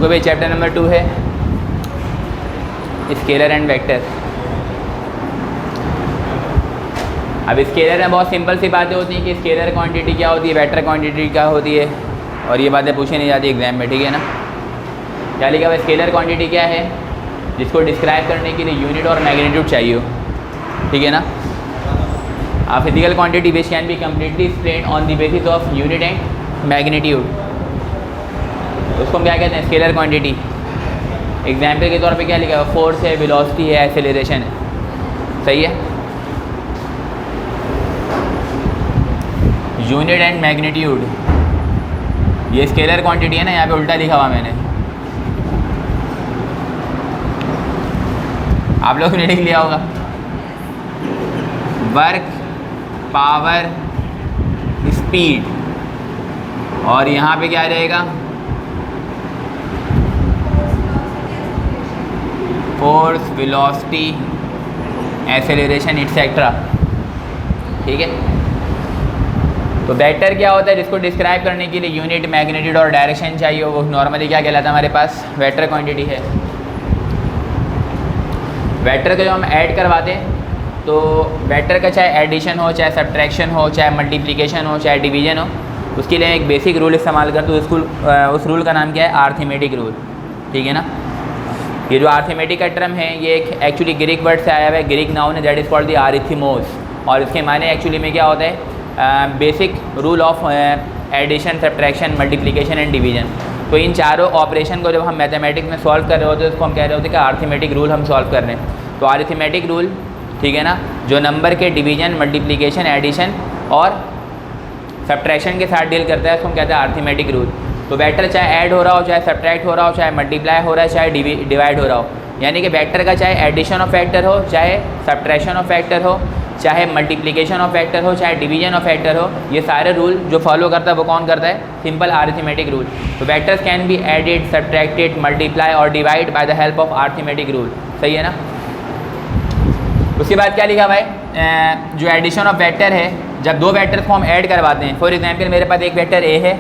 देखो भाई chapter number 2 है स्केलर एंड वेक्टर। अब स्केलर में बहुत सिंपल सी बातें होती हैं कि स्केलर क्वांटिटी क्या होती है, वेक्टर क्वांटिटी क्या होती है, और ये बातें पूछी नहीं जाती एग्जाम में, ठीक है ना। क्या लिखा हुआ स्केलर क्वांटिटी क्या है, जिसको डिस्क्राइब करने के लिए यूनिट और मैग्नीट्यूड चाहिए हो, ठीक है ना। A physical quantity which can be completely explained on the basis of unit and magnitude, उसको हम क्या कहते हैं, स्केलर क्वांटिटी। एग्जाम्पल के तौर पे क्या लिखा है, फोर्स है, वेलोसिटी है, एक्सेलरेशन है, सही है। यूनिट एंड मैग्नीट्यूड ये स्केलर क्वांटिटी है ना, यहाँ पे उल्टा लिखा हुआ मैंने, आप लोगों ने लिख लिया होगा। वर्क, पावर, स्पीड, और यहाँ पे क्या रहेगा, फोर्स, वेलोसिटी, एक्सेलरेशन एटसेट्रा, ठीक है। तो वेक्टर क्या होता है, जिसको डिस्क्राइब करने के लिए यूनिट, मैग्नीट्यूड और डायरेक्शन चाहिए, वो नॉर्मली क्या कहलाता है हमारे पास, वेक्टर क्वांटिटी है। वेक्टर को जो हम ऐड करवाते हैं, तो वेक्टर का चाहे एडिशन हो, चाहे सब्ट्रैक्शन हो, चाहे मल्टीप्लिकेशन हो, चाहे डिवीजन हो, उसके लिए एक बेसिक रूल इस्तेमाल करते हैं। उस रूल का नाम क्या है, अर्थमेटिक रूल, ठीक है ना। ये जो अर्थमेटिक का टर्म है, ये एक एक्चुअली ग्रीक वर्ड से आया हुआ है, ग्रीक नाउन है, that is called the arithmetic, और इसके माने एक्चुअली में क्या होता है, basic rule of addition, subtraction, multiplication and division. तो इन चारों ऑपरेशन को जब हम मैथमेटिक्स में सॉल्व कर रहे होते हैं, उसको हम कह रहे होते हैं कि अर्थमेटिक रूल हम सॉल्व कर रहे हैं। तो अरिथमेटिक रूल, ठीक है ना, जो नंबर के डिवीजन, मल्टीप्लिकेशन, एडिशन और सब्ट्रैक्शन के साथ डील करता है, उसको हम कहते हैं अरिथमेटिक रूल। तो वेक्टर चाहे ऐड हो रहा हो, चाहे सब्ट्रैक्ट हो रहा हो, चाहे मल्टीप्लाई हो रहा है, चाहे डिवाइड हो रहा हो, यानी कि वेक्टर का चाहे एडिशन ऑफ फैक्टर हो, चाहे सब्ट्रैक्शन ऑफ फैक्टर हो, चाहे मल्टीप्लिकेशन ऑफ फैक्टर हो, चाहे डिवीजन ऑफ फैक्टर हो, ये सारे रूल जो फॉलो करता है वो कौन करता है, सिंपल अरिथमेटिक रूल। तो vectors can be added, subtracted, multiply और divide by the help of arithmetic rule, सही है ना। उसके बाद क्या लिखा हुआ है, जो एडिशन ऑफ वेक्टर है, जब दो वेक्टर्स को हम ऐड करवाते हैं, फॉर एग्जांपल मेरे पास एक वेक्टर ए है,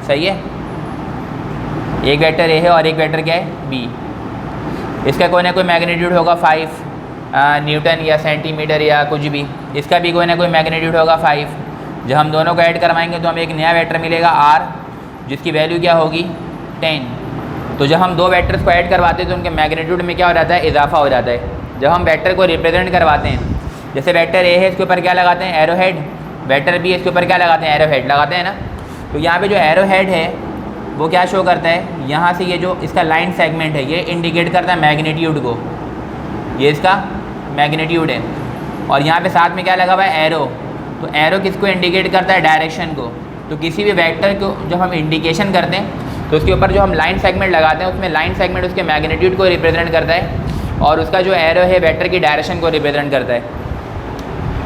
सही है, एक वेक्टर ए है और एक वेक्टर क्या है, बी। इसका कोई ना कोई मैग्नीट्यूड होगा 5 न्यूटन या सेंटीमीटर या कुछ भी, इसका भी कोई ना कोई मैग्नीट्यूड होगा 5। जब हम दोनों को ऐड करवाएंगे तो हमें एक नया वेक्टर मिलेगा r, जिसकी वैल्यू क्या होगी 10। तो जब हम दो वेक्टर्स को ऐड करवाते हैं तो उनके मैग्नीट्यूड में क्या हो जाता है, इजाफा हो जाता है। जब हम वेक्टर को रिप्रेजेंट करवाते हैं, जैसे वेक्टर ए है, इसके ऊपर क्या लगाते हैं, एरो हेड, वेक्टर बी इसके ऊपर क्या लगाते हैं, एरो हेड लगाते हैं ना। तो यहाँ पे जो एरो हेड है वो क्या शो करता है, यहाँ से ये जो इसका लाइन सेगमेंट है, ये इंडिकेट करता है मैग्नीट्यूड को, ये इसका मैग्नीट्यूड है। और यहाँ पे साथ में क्या लगा हुआ है, एरो। तो एरो किसको इंडिकेट करता है, डायरेक्शन को। तो किसी भी वेक्टर को जब हम इंडिकेशन करते हैं तो उसके ऊपर जो हम लाइन सेगमेंट लगाते हैं, उसमें लाइन सेगमेंट उसके मैग्नीट्यूड को रिप्रेजेंट करता है, और उसका जो एरो है वेक्टर की डायरेक्शन को रिप्रेजेंट करता है।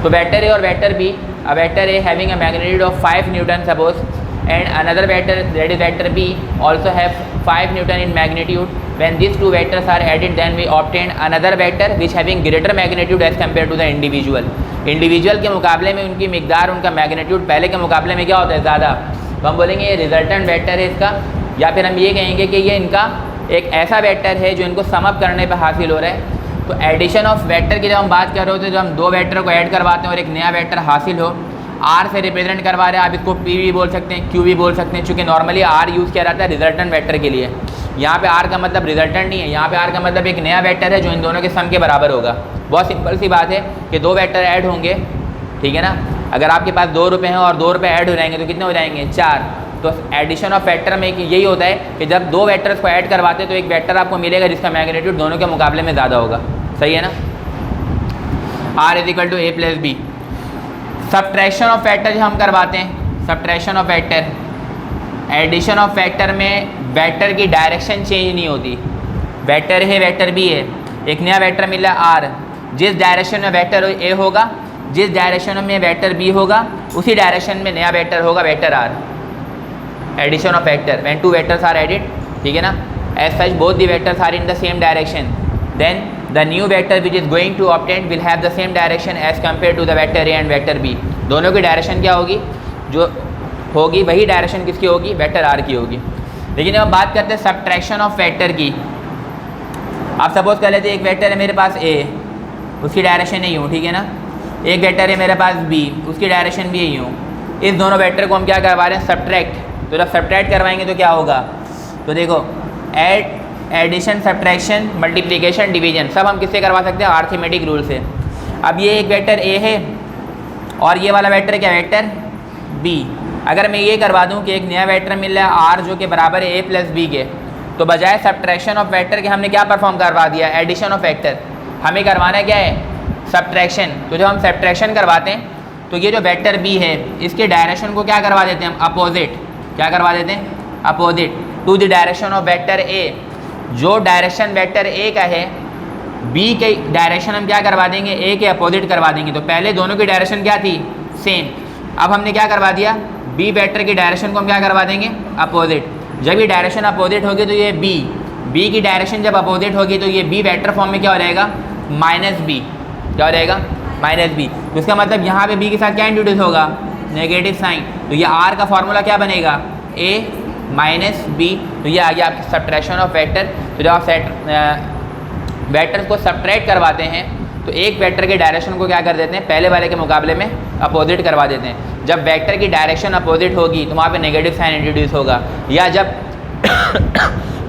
तो वेक्टर ए और vector B, a vector A having a magnitude of 5 newton suppose, and another vector, that is vector b, also have 5 Newton in magnitude. When these two vectors are added, then we obtain another vector which having greater magnitude as compared to the individual. Individual के मुकाबले में उनकी मिकदार, उनका magnitude पहले के मुकाबले में क्या होता है, ज़्यादा। तो हम बोलेंगे ये रिजल्टेंट वेक्टर है इसका, या फिर हम ये कहेंगे कि ये इनका एक ऐसा वेक्टर है जो इनको सम अप करने पर हासिल हो रहा है। तो एडिशन ऑफ वेक्टर की जब हम बात कर रहे होते हैं, जब हम दो वेक्टर को ऐड करवाते हैं और एक नया वेक्टर हासिल हो, आर से रिप्रेजेंट करवा रहे हैं, आप इसको पी भी बोल सकते हैं, क्यू भी बोल सकते हैं, चूँकि नॉर्मली आर यूज़ किया जाता है रिजल्टेंट वेक्टर के लिए। यहाँ पे आर का मतलब रिजल्टेंट नहीं है, यहाँ पे आर का मतलब एक नया वेक्टर है जो इन दोनों के सम के बराबर होगा। बहुत सिंपल सी बात है कि दो वेक्टर ऐड होंगे, ठीक है ना। अगर आपके पास 2 रुपये हैं और 2 रुपये ऐड हो जाएंगे तो कितने हो जाएंगे, 4। तो एडिशन ऑफ वेक्टर में यही होता है कि जब दो वेक्टर्स को ऐड करवाते हैं तो एक वेक्टर आपको मिलेगा जिसका मैग्नीट्यूड दोनों के मुकाबले में ज़्यादा होगा, सही है ना। R is equal to A plus B. Subtraction of factor जो हम करवाते हैं, subtraction of factor, addition of factor में वेक्टर की डायरेक्शन चेंज नहीं होती। वेक्टर है, वेक्टर बी है, एक नया वेक्टर मिला आर, जिस डायरेक्शन में वेक्टर ए होगा, जिस डायरेक्शन में वेक्टर बी होगा, उसी डायरेक्शन में नया वेक्टर होगा, vector R. Addition of vector, when two vectors are added, ठीक है ना, as such both the vectors are in the same direction, then the new vector which is going to obtain will have the same direction as compared to the vector a and vector b. दोनों की direction क्या होगी, जो होगी वही direction किसकी होगी, vector r की होगी। लेकिन अब बात करते हैं सब्ट्रैक्शन ऑफ वेक्टर की। आप सपोज कर लेते हैं एक वेक्टर है मेरे पास ए, उसकी डायरेक्शन है यूँ, ठीक है ना। एक वेक्टर है मेरे पास बी, उसकी डायरेक्शन भी है यूँ। इस दोनों वेक्टर को हम क्या करवा रहे हैं, सब्ट्रैक्ट। तो जब सब्ट्रैक्ट करवाएंगे तो क्या होगा, तो देखो एडिशन, सब्ट्रैक्शन, मल्टीप्लिकेशन, डिवीजन सब हम किससे करवा सकते हैं, अर्थमेटिक रूल से। अब ये एक वेक्टर ए है और ये वाला वेक्टर क्या, वेक्टर बी। अगर मैं ये करवा दूँ कि एक नया वेक्टर मिल रहा है आर जो कि बराबर है ए प्लस बी के, तो बजाय सब्ट्रैक्शन ऑफ वेक्टर के हमने क्या परफॉर्म करवा दिया, एडिशन ऑफ वेक्टर। हमें करवाना क्या है, सब्ट्रैक्शन। तो जब हम सब्ट्रैक्शन करवाते हैं तो ये जो वेक्टर बी है इसके डायरेक्शन को क्या करवा देते हैं हम, अपोजिट। क्या करवा देते हैं, opposite to the direction of vector A. जो डायरेक्शन वेक्टर ए का है बी के डायरेक्शन हम क्या करवा देंगे, ए के अपोजिट करवा देंगे। तो पहले दोनों की डायरेक्शन क्या थी, सेम। अब हमने क्या करवा दिया, बी वेक्टर की डायरेक्शन को हम क्या करवा देंगे, अपोजिट। जब ये डायरेक्शन अपोजिट होगी तो ये बी की डायरेक्शन जब अपोजिट होगी तो ये बी वेक्टर फॉर्म में क्या हो जाएगा, माइनस बी। क्या हो जाएगा, माइनस बी। तो इसका मतलब यहाँ पे बी के साथ क्या इंट्रोड्यूस होगा, नेगेटिव साइन। तो ये आर का फॉर्मूला क्या बनेगा, ए माइनस बी। तो ये आ गया आपकी सब्ट्रैक्शन ऑफ वेक्टर। तो जब आप वेक्टर को सब्ट्रैक्ट करवाते हैं तो एक वेक्टर के डायरेक्शन को क्या कर देते हैं, पहले वाले के मुकाबले में अपोजिट करवा देते हैं। जब वेक्टर की डायरेक्शन अपोजिट होगी तो वहाँ पे नेगेटिव साइन इंट्रोड्यूस होगा। या जब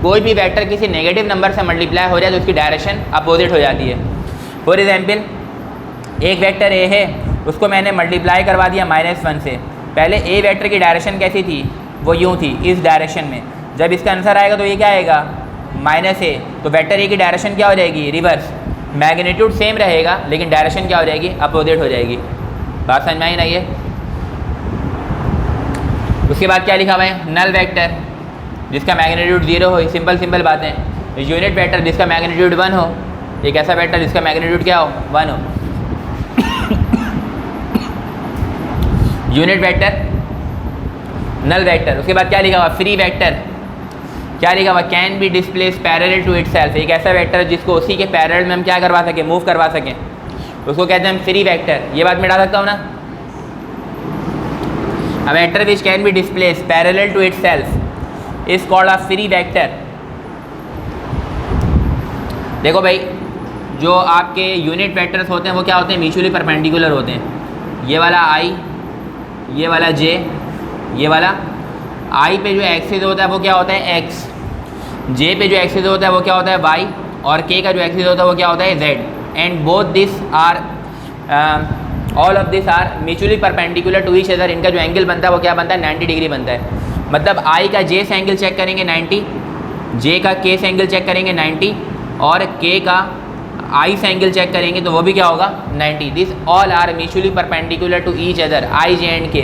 कोई भी वेक्टर किसी नेगेटिव नंबर से मल्टीप्लाई हो जाए तो उसकी डायरेक्शन अपोजिट हो जाती है। फॉर एग्जाम्पल एक वेक्टर ए है, उसको मैंने मल्टीप्लाई करवा दिया -1 से। पहले ए वेक्टर की डायरेक्शन कैसी थी, वो यूँ थी, इस डायरेक्शन में। जब इसका आंसर आएगा तो ये क्या आएगा, -a। तो वेक्टर ए की डायरेक्शन क्या हो जाएगी, रिवर्स। मैग्नीट्यूड सेम रहेगा लेकिन डायरेक्शन क्या हो जाएगी, अपोजिट हो जाएगी। बात समझ में आई ना ये। उसके बाद क्या लिखा हुआ है, नल वेक्टर जिसका मैग्नीट्यूड 0 हो। सिंपल बातें। यूनिट वेक्टर जिसका मैग्नीट्यूड 1 हो। एक ऐसा वेक्टर जिसका मैग्नीट्यूड क्या हो, 1 हो। Unit vector, null vector. उसके बाद क्या लिखा हुआ, फ्री वेक्टर। क्या लिखा हुआ, can be displace parallel to itself. एक ऐसा वेक्टर जिसको उसी के पैरेलल में हम क्या करवा सकें, मूव करवा सकें, उसको कहते हैं हम फ्री वेक्टर। ये बात मिटा सकता हूँ ना। A vector which can be displaced parallel to itself is called a free vector। देखो भाई, जो आपके यूनिट वेक्टर्स होते हैं वो क्या होते हैं, म्यूचुअली परपेंडिकुलर होते हैं। ये वाला i, ये वाला j, ये वाला i पे जो एक्सिस होता है वो क्या होता है x, j पे जो एक्सिस होता है वो क्या होता है y, और k का जो एक्सिस होता है वो क्या होता है z। And both this are all of this are mutually perpendicular to each other. इनका जो एंगल बनता है वो क्या बनता है, 90 डिग्री बनता है। मतलब i का j से एंगल चेक करेंगे 90, j का k से एंगल चेक करेंगे 90, और k का i से एंगल चेक करेंगे तो वो भी क्या होगा, 90। This all are mutually perpendicular to each other, i, j and k।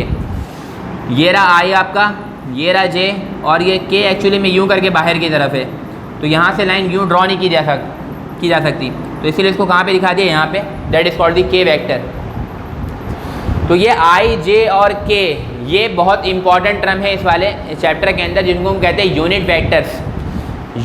ये रहा i आपका, ये रहा j, और ये k एक्चुअली में यूँ करके बाहर की तरफ है। तो यहाँ से लाइन यूँ ड्रॉ नहीं की जा सकती। तो इसीलिए इसको कहाँ पे दिखा दिया, यहाँ पे। That is called the k vector. तो ये i, j और k ये बहुत इंपॉर्टेंट टर्म है इस वाले चैप्टर के अंदर, जिनको हम कहते हैं यूनिट वेक्टर्स।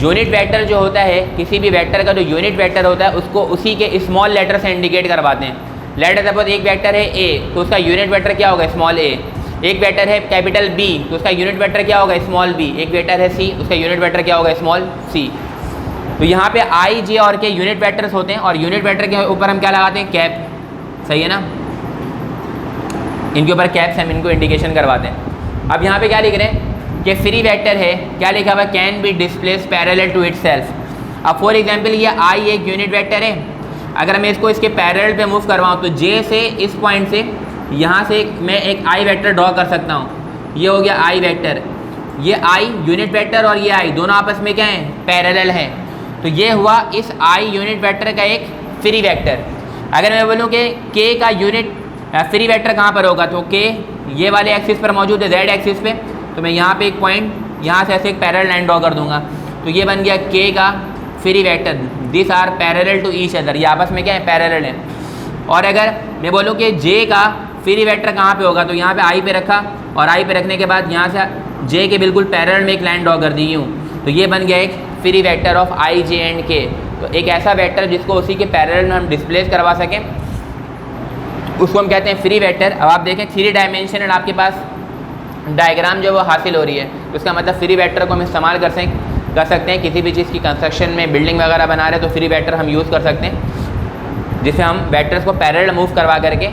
यूनिट वेक्टर जो होता है, किसी भी वेक्टर का जो यूनिट वेक्टर होता है उसको उसी के स्मॉल लेटर से इंडिकेट करवाते हैं। लेटर सपोज एक वेक्टर है a, तो उसका यूनिट वेक्टर क्या होगा, स्मॉल a। एक वेक्टर है कैपिटल B, तो उसका यूनिट वेक्टर क्या होगा, स्मॉल b। एक वेक्टर है C, उसका यूनिट वेक्टर क्या होगा, स्मॉल c। तो यहाँ पे i, j और k यूनिट वेक्टर्स होते हैं, और यूनिट वेक्टर के ऊपर हम क्या लगाते हैं, कैप। सही है ना, इनके ऊपर कैप्स हम इनको इंडिकेशन करवाते हैं। अब यहाँ पे क्या लिख रहे हैं कि फ्री वेक्टर है, क्या लिखा हुआ, can be displace parallel to itself. अब फॉर एग्जांपल ये i एक यूनिट वेक्टर है, अगर मैं इसको इसके पैरेलल पे मूव करवाऊँ तो j से इस पॉइंट से यहाँ से मैं एक i वेक्टर ड्रॉ कर सकता हूँ। ये हो गया i वेक्टर। ये i यूनिट वेक्टर और ये i दोनों आपस में क्या हैं, पैरेलल हैं। तो ये हुआ इस i यूनिट वेक्टर का एक फ्री वेक्टर। अगर मैं बोलूँ कि k का यूनिट फ्री वेक्टर कहाँ पर होगा, तो k ये वाले एक्सिस पर मौजूद है, z एक्सिस पे। तो मैं यहाँ पे एक पॉइंट, यहाँ से ऐसे एक पैरेलल लाइन ड्रॉ कर दूंगा, तो ये बन गया k का free vector. This are parallel to each other, ये आपस में क्या है, पैरेलल है। और अगर मैं बोलूँ कि j का फ्री वेक्टर कहाँ पे होगा, तो यहाँ पे i पे रखा, और i पे रखने के बाद यहाँ से j के बिल्कुल पैरेलल में एक लाइन ड्रॉ कर दी यूँ, तो ये बन गया एक free vector of i, j and k। तो एक ऐसा वेक्टर जिसको उसी के पैरेलल में हम डिस्प्लेस करवा सकें उसको हम कहते हैं फ्री वेक्टर। अब आप देखें 3 डायमेंशनल आपके पास डायग्राम जो वो हासिल हो रही है, तो इसका मतलब फ्री वेक्टर को हम इस्तेमाल कर सकते हैं किसी भी चीज़ की कंस्ट्रक्शन में, बिल्डिंग वगैरह बना रहे हैं तो फ्री वेक्टर हम यूज़ कर सकते हैं, जिससे हम वेक्टर्स को पैरेलल मूव करवा करके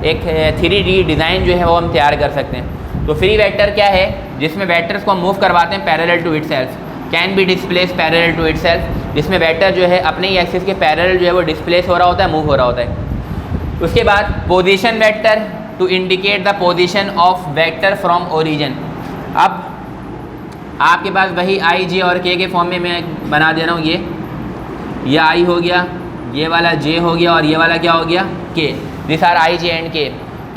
एक 3D डिज़ाइन जो है वो हम तैयार कर सकते हैं। तो फ्री वेक्टर क्या है, जिसमें वेक्टर्स को हम मूव करवाते हैं parallel to itself, can be displace parallel to itself, जिसमें वेक्टर जो है अपने ही एक्सिस के पैरेलल जो है वो डिस्प्लेस हो रहा होता है, मूव हो रहा होता है। उसके बाद position vector to indicate the position of vector from origin. अब आपके पास वही आई, जे और के फॉर्म में मैं बना दे रहा हूँ। ये आई हो गया, ये वाला जे हो गया और ये वाला क्या हो गया, के। This are I, J and के।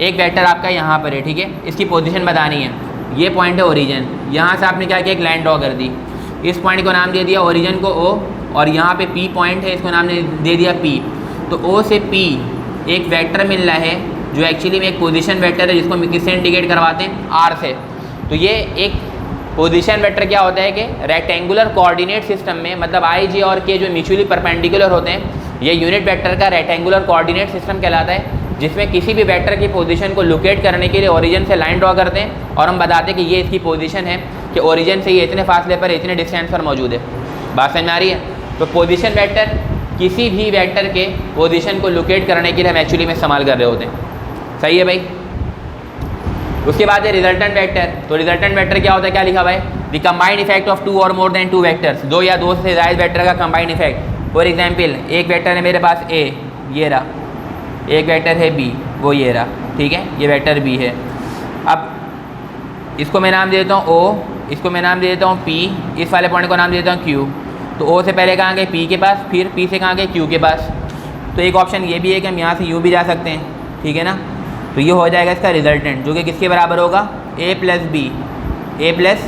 एक वेक्टर आपका यहाँ पर है, ठीक है, इसकी पोजीशन बतानी है। ये पॉइंट है ओरिजिन, यहाँ से आपने क्या किया, एक लाइन ड्रॉ कर दी, इस पॉइंट को नाम दे दिया ओरिजिन को ओ, और यहाँ पे पी पॉइंट है, इसको नाम दे दिया पी। तो ओ से पी एक वेक्टर मिल रहा है जो एक्चुअली में एक पोजीशन वेक्टर है, जिसको हम किससे इंडिकेट करवाते हैं, आर से। तो ये एक पोजीशन वेक्टर क्या होता है कि रेक्टेंगुलर कोऑर्डिनेट सिस्टम में, मतलब आई, जे और के जो म्यूचुअली परपेंडिकुलर होते हैं, ये यूनिट वेक्टर का रेक्टेंगुलर कोऑर्डिनेट सिस्टम कहलाता है, जिसमें किसी भी वेक्टर की पोजीशन को लोकेट करने के लिए ओरिजिन से लाइन ड्रॉ करते हैं और हम बताते हैं कि ये इसकी पोजीशन है, कि ओरिजिन से ये इतने फासले पर, इतने डिस्टेंस पर मौजूद है। बात समझ में आ रही है? तो पोजीशन वेक्टर किसी भी वेक्टर के पोजीशन को लोकेट करने के लिए हम एक्चुअली में इस्तेमाल कर रहे होते हैं। सही है भाई? उसके बाद है रिजल्टेंट वेक्टर। तो रिजल्टेंट वेक्टर क्या होता है, क्या लिखा हुआ है, the combined effect of two और मोर देन टू वेक्टर्स, दो या दो से ज़्यादा वेक्टर का कंबाइंड इफेक्ट। फॉर एग्जाम्पल, एक वेक्टर है मेरे पास ए, ये रहा, एक वेक्टर है बी, वो ये रहा, ठीक है, ये वेक्टर बी है। अब इसको मैं नाम दे देता हूँ ओ, इसको मैं नाम दे देता हूँ पी, इस वाले पॉइंट को नाम दे देता हूँ क्यू। तो ओ से पहले कहाँ गए, पी के पास, फिर पी से कहाँ गए, क्यू के पास। तो एक ऑप्शन ये भी है कि हम यहाँ से यू भी जा सकते हैं, ठीक है ना। तो ये हो जाएगा इसका रिजल्टेंट, जो कि किसके बराबर होगा, ए प्लस बी, ए प्लस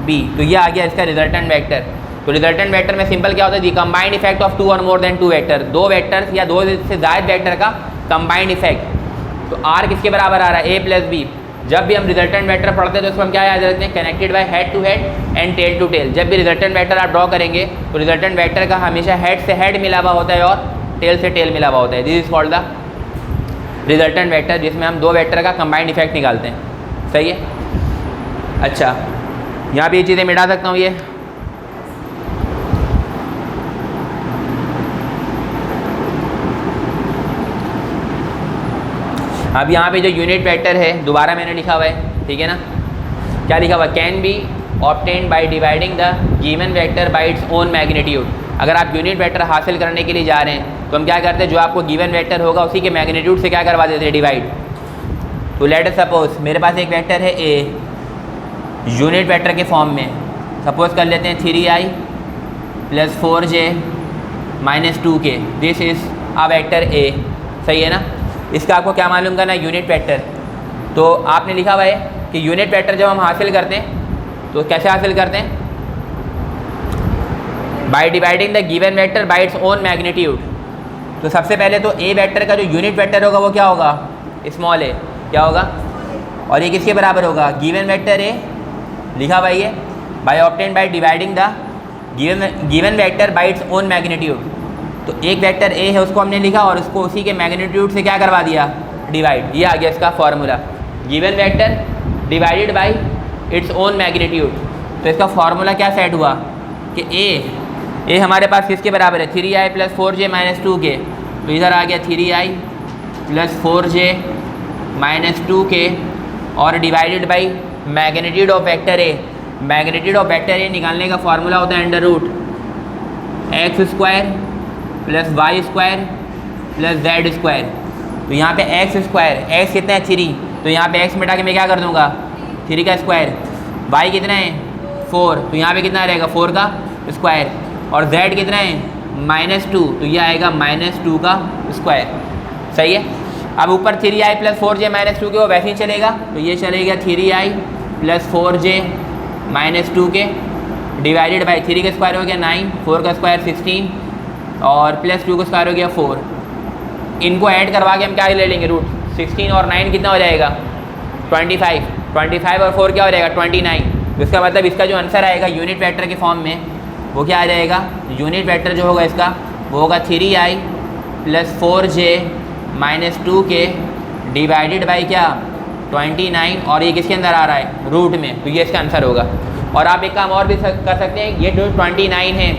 बी। तो ये आ गया इसका रिजल्टेंट वेक्टर। तो रिजल्टेंट वेक्टर में सिंपल क्या होता है, दी कंबाइंड इफेक्ट ऑफ टू और मोर देन टू वेक्टर, दो वेक्टर्स या दो से ज़्यादा वेक्टर का कंबाइंड इफेक्ट। तो आर किसके बराबर आ रहा है, ए प्लस बी। जब भी हम रिजल्टेंट वेक्टर पढ़ते हैं तो उसको हम क्या याद रखते हैं, connected by head to head and tail to tail. जब भी रिजल्टेंट वेक्टर आप ड्रॉ करेंगे तो रिजल्टेंट वेक्टर का हमेशा हेड से हेड मिला हुआ होता है और टेल से टेल मिला हुआ होता है। This is called the resultant vector, जिसमें हम दो वेक्टर का कंबाइंड इफेक्ट निकालते हैं। सही है? अच्छा, यहाँ पे ये चीज़ें मिटा सकता हूँ। ये अब यहाँ पे जो यूनिट वेक्टर है दोबारा मैंने लिखा हुआ है, ठीक है ना। क्या लिखा हुआ, can B obtained by dividing the given vector by its own magnitude. अगर आप यूनिट वेक्टर हासिल करने के लिए जा रहे हैं तो हम क्या करते हैं, जो आपको गिवन वेक्टर होगा उसी के मैग्नीट्यूड से क्या करवा देते हैं, डिवाइड। तो लेट अस सपोज मेरे पास एक वेक्टर है ए, यूनिट वेक्टर के फॉर्म में। सपोज कर लेते हैं 3i plus 4j minus 2k, this is a vector A. सही है ना? इसका आपको क्या मालूम करना है, यूनिट वेक्टर। तो आपने लिखा हुआ है कि यूनिट वेक्टर जब हम हासिल करते हैं तो कैसे हासिल करते हैं, bye dividing the given vector by its own magnitude. तो सबसे पहले तो ए वेक्टर का जो यूनिट वेक्टर होगा वो क्या होगा, स्मॉल ए, क्या होगा, और ये किसके बराबर होगा, गिवन वेक्टर ए लिखा हुआ है, by obtained by dividing the given vector by its own magnitude. तो एक वेक्टर ए है उसको हमने लिखा और उसको उसी के मैग्नीट्यूड से क्या करवा दिया, डिवाइड। ये आ गया इसका formula, given vector divided by its own magnitude. तो इसका फॉर्मूला क्या सेट हुआ कि ए हमारे पास किसके बराबर है, 3i plus 4j minus 2k। तो इधर आ गया 3i plus 4j minus 2k और divided by magnitude of vector A. Magnitude of vector A निकालने का फॉर्मूला होता है under root x square plus y square plus z square. तो यहाँ पे एक्स स्क्वायर, एक्स कितना है 3, तो यहाँ पे एक्स मिटा के मैं क्या कर दूँगा 3 का स्क्वायर। वाई कितना है 4, तो यहाँ पे कितना रहेगा 4 का स्क्वायर। और z कितना है -2, तो ये आएगा -2 का स्क्वायर। सही है? अब ऊपर 3i plus 4j minus 2k वो वैसे ही चलेगा, तो ये चलेगा 3i plus 4j minus 2k divided by 3 का स्क्वायर हो गया 9, 4 का स्क्वायर 16 और प्लस 2 का स्क्वायर हो गया 4। इनको ऐड करवा के हम क्या ले लेंगे, रूट 16 और 9 कितना हो जाएगा 25 और 4 क्या हो जाएगा 29। तो इसका मतलब इसका जो आंसर आएगा यूनिट वेक्टर के फॉर्म में वो क्या आ जाएगा, यूनिट वेक्टर जो होगा इसका वो होगा 3i plus 4j minus 2k divided by क्या 29, और ये किसके अंदर आ रहा है रूट में, तो ये इसका आंसर होगा। और आप एक काम और भी कर सकते हैं, ये जो 29 है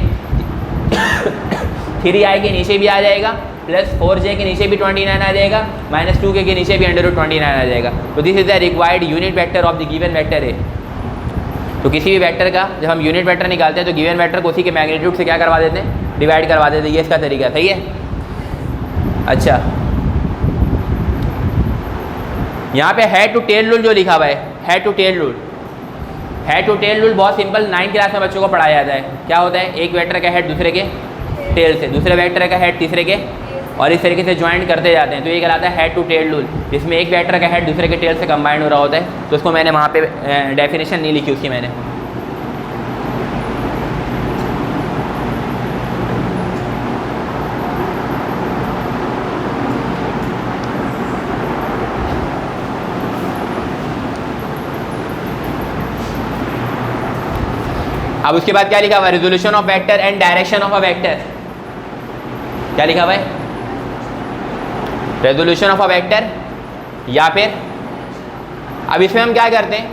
3i के नीचे भी आ जाएगा, प्लस 4j के नीचे भी 29 आ जाएगा, -2k के नीचे भी √29 आ जाएगा। तो this is the required unit vector of the given vector है। तो किसी भी वेक्टर का जब हम यूनिट वेक्टर निकालते हैं तो गिवन वेक्टर को उसी के मैग्नीट्यूड से क्या करवा देते हैं, डिवाइड करवा देते हैं। ये इसका तरीका सही है। अच्छा, यहाँ पे हेड टू टेल रूल जो लिखा हुआ है, head to tail rule, head to tail rule बहुत सिंपल 9th क्लास में बच्चों को पढ़ाया जाता है। क्या होता है, एक वेक्टर का हेड दूसरे के टेल से, दूसरे वेक्टर का हेड तीसरे के, और इस तरीके से ज्वाइंट करते जाते हैं। तो ये कहलाता है हेड टू टेल रूल, जिसमें एक वेक्टर का हेड दूसरे के टेल से कंबाइंड हो रहा होता है। तो उसको मैंने वहाँ पे डेफिनेशन नहीं लिखी उसकी मैंने। अब उसके बाद क्या लिखा हुआ है, resolution of vector and direction of a vector. क्या लिखा हुआ है, रेजोल्यूशन ऑफ अ वेक्टर, या फिर अब इसमें हम क्या करते हैं,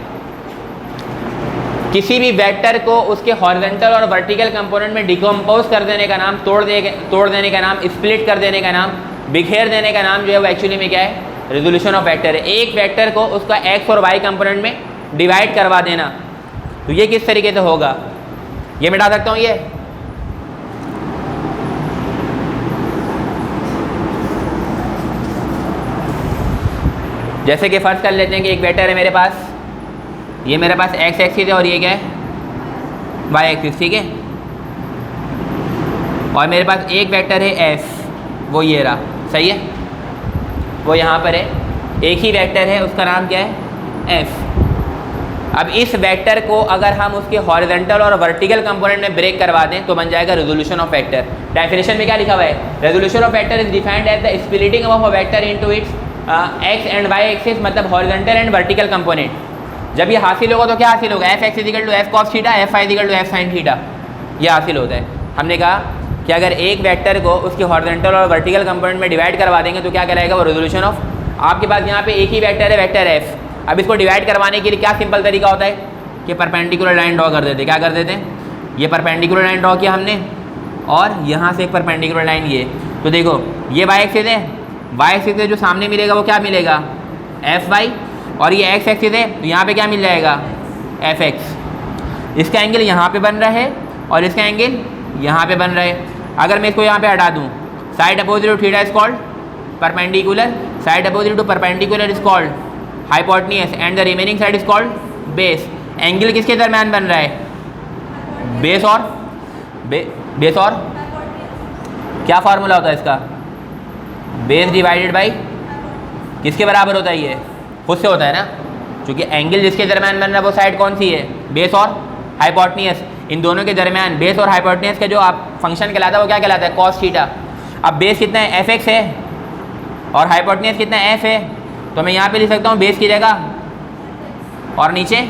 किसी भी वेक्टर को उसके हॉरिजॉन्टल और वर्टिकल कंपोनेंट में डिकम्पोज कर देने का नाम, तोड़ देने का नाम, स्प्लिट कर देने का नाम, बिखेर देने का नाम जो है वो एक्चुअली में क्या है, रेजोल्यूशन ऑफ वेक्टर है। एक वेक्टर को उसका एक्स और वाई कंपोनेंट में डिवाइड करवा देना। तो ये किस तरीके से होगा, ये मिटा सकता हूँ। ये जैसे कि फर्ज कर लेते हैं कि एक वेक्टर है मेरे पास, ये मेरे पास एक्स एक्सिस है और ये क्या है, वाई एक्सिस, ठीक है। और मेरे पास एक वेक्टर है एफ, वो ये रहा, सही है, वो यहाँ पर है। एक ही वेक्टर है, उसका नाम क्या है, एफ। अब इस वेक्टर को अगर हम उसके हॉरिजॉन्टल और वर्टिकल कंपोनेंट में ब्रेक करवा दें तो बन जाएगा रेजोल्यूशन ऑफ वेक्टर। डेफिनेशन में क्या लिखा हुआ है, resolution of vector is defined as the splitting of a vector into its x and y axis, मतलब हॉरिजॉन्टल एंड वर्टिकल कंपोनेंट। जब ये हासिल होगा तो क्या हासिल होगा, F x is equal to F cos theta, F Y is equal to F sine theta, ये हासिल होता है। हमने कहा कि अगर एक वेक्टर को उसके हॉरिजॉन्टल और वर्टिकल कंपोनेंट में डिवाइड करवा देंगे तो क्या कहलाएगा, वो रेजोल्यूशन ऑफ। आपके पास यहाँ पे एक ही वेक्टर है, वेक्टर एफ। अब इसको डिवाइड करवाने के लिए क्या सिंपल तरीका होता है कि परपेंडिकुलर लाइन ड्रॉ कर देते। क्या कर देते हैं, ये परपेंडिकुलर लाइन ड्रॉ किया हमने और यहाँ से एक परपेंडिकुलर लाइन ये। तो देखो ये वाई एक्सिस है, वाई एक्सिस से जो सामने मिलेगा वो क्या मिलेगा, एफ वाई, और ये एक्स एक्सिस है तो यहाँ पे क्या मिल जाएगा, एफ एक्स। इसका एंगल यहाँ पे बन रहा है और इसका एंगल यहाँ पे बन रहा है। अगर मैं इसको यहाँ पे हटा दूँ, side opposite to theta is called perpendicular, side opposite to perpendicular is called hypotenuse and the remaining side is called base. Angle किसके दरम्यान बन रहा है, बेस और बेस और क्या फार्मूला होता है इसका, बेस डिवाइडेड बाई किसके बराबर होता है, ये खुद से होता है ना, क्योंकि एंगल जिसके दरम्यान बन रहा है वो साइड कौन सी है, बेस और हाइपोटेन्यूज। इन दोनों के दरम्यान बेस और हाइपोटेन्यूज का जो आप फंक्शन कहलाता है वो क्या कहलाता है, कॉस थीटा। अब बेस कितना है, एफ एक्स है, और हाइपोटेन्यूज कितना है, एफ है। तो मैं यहाँ पे लिख सकता हूँ बेस की जगह और नीचे,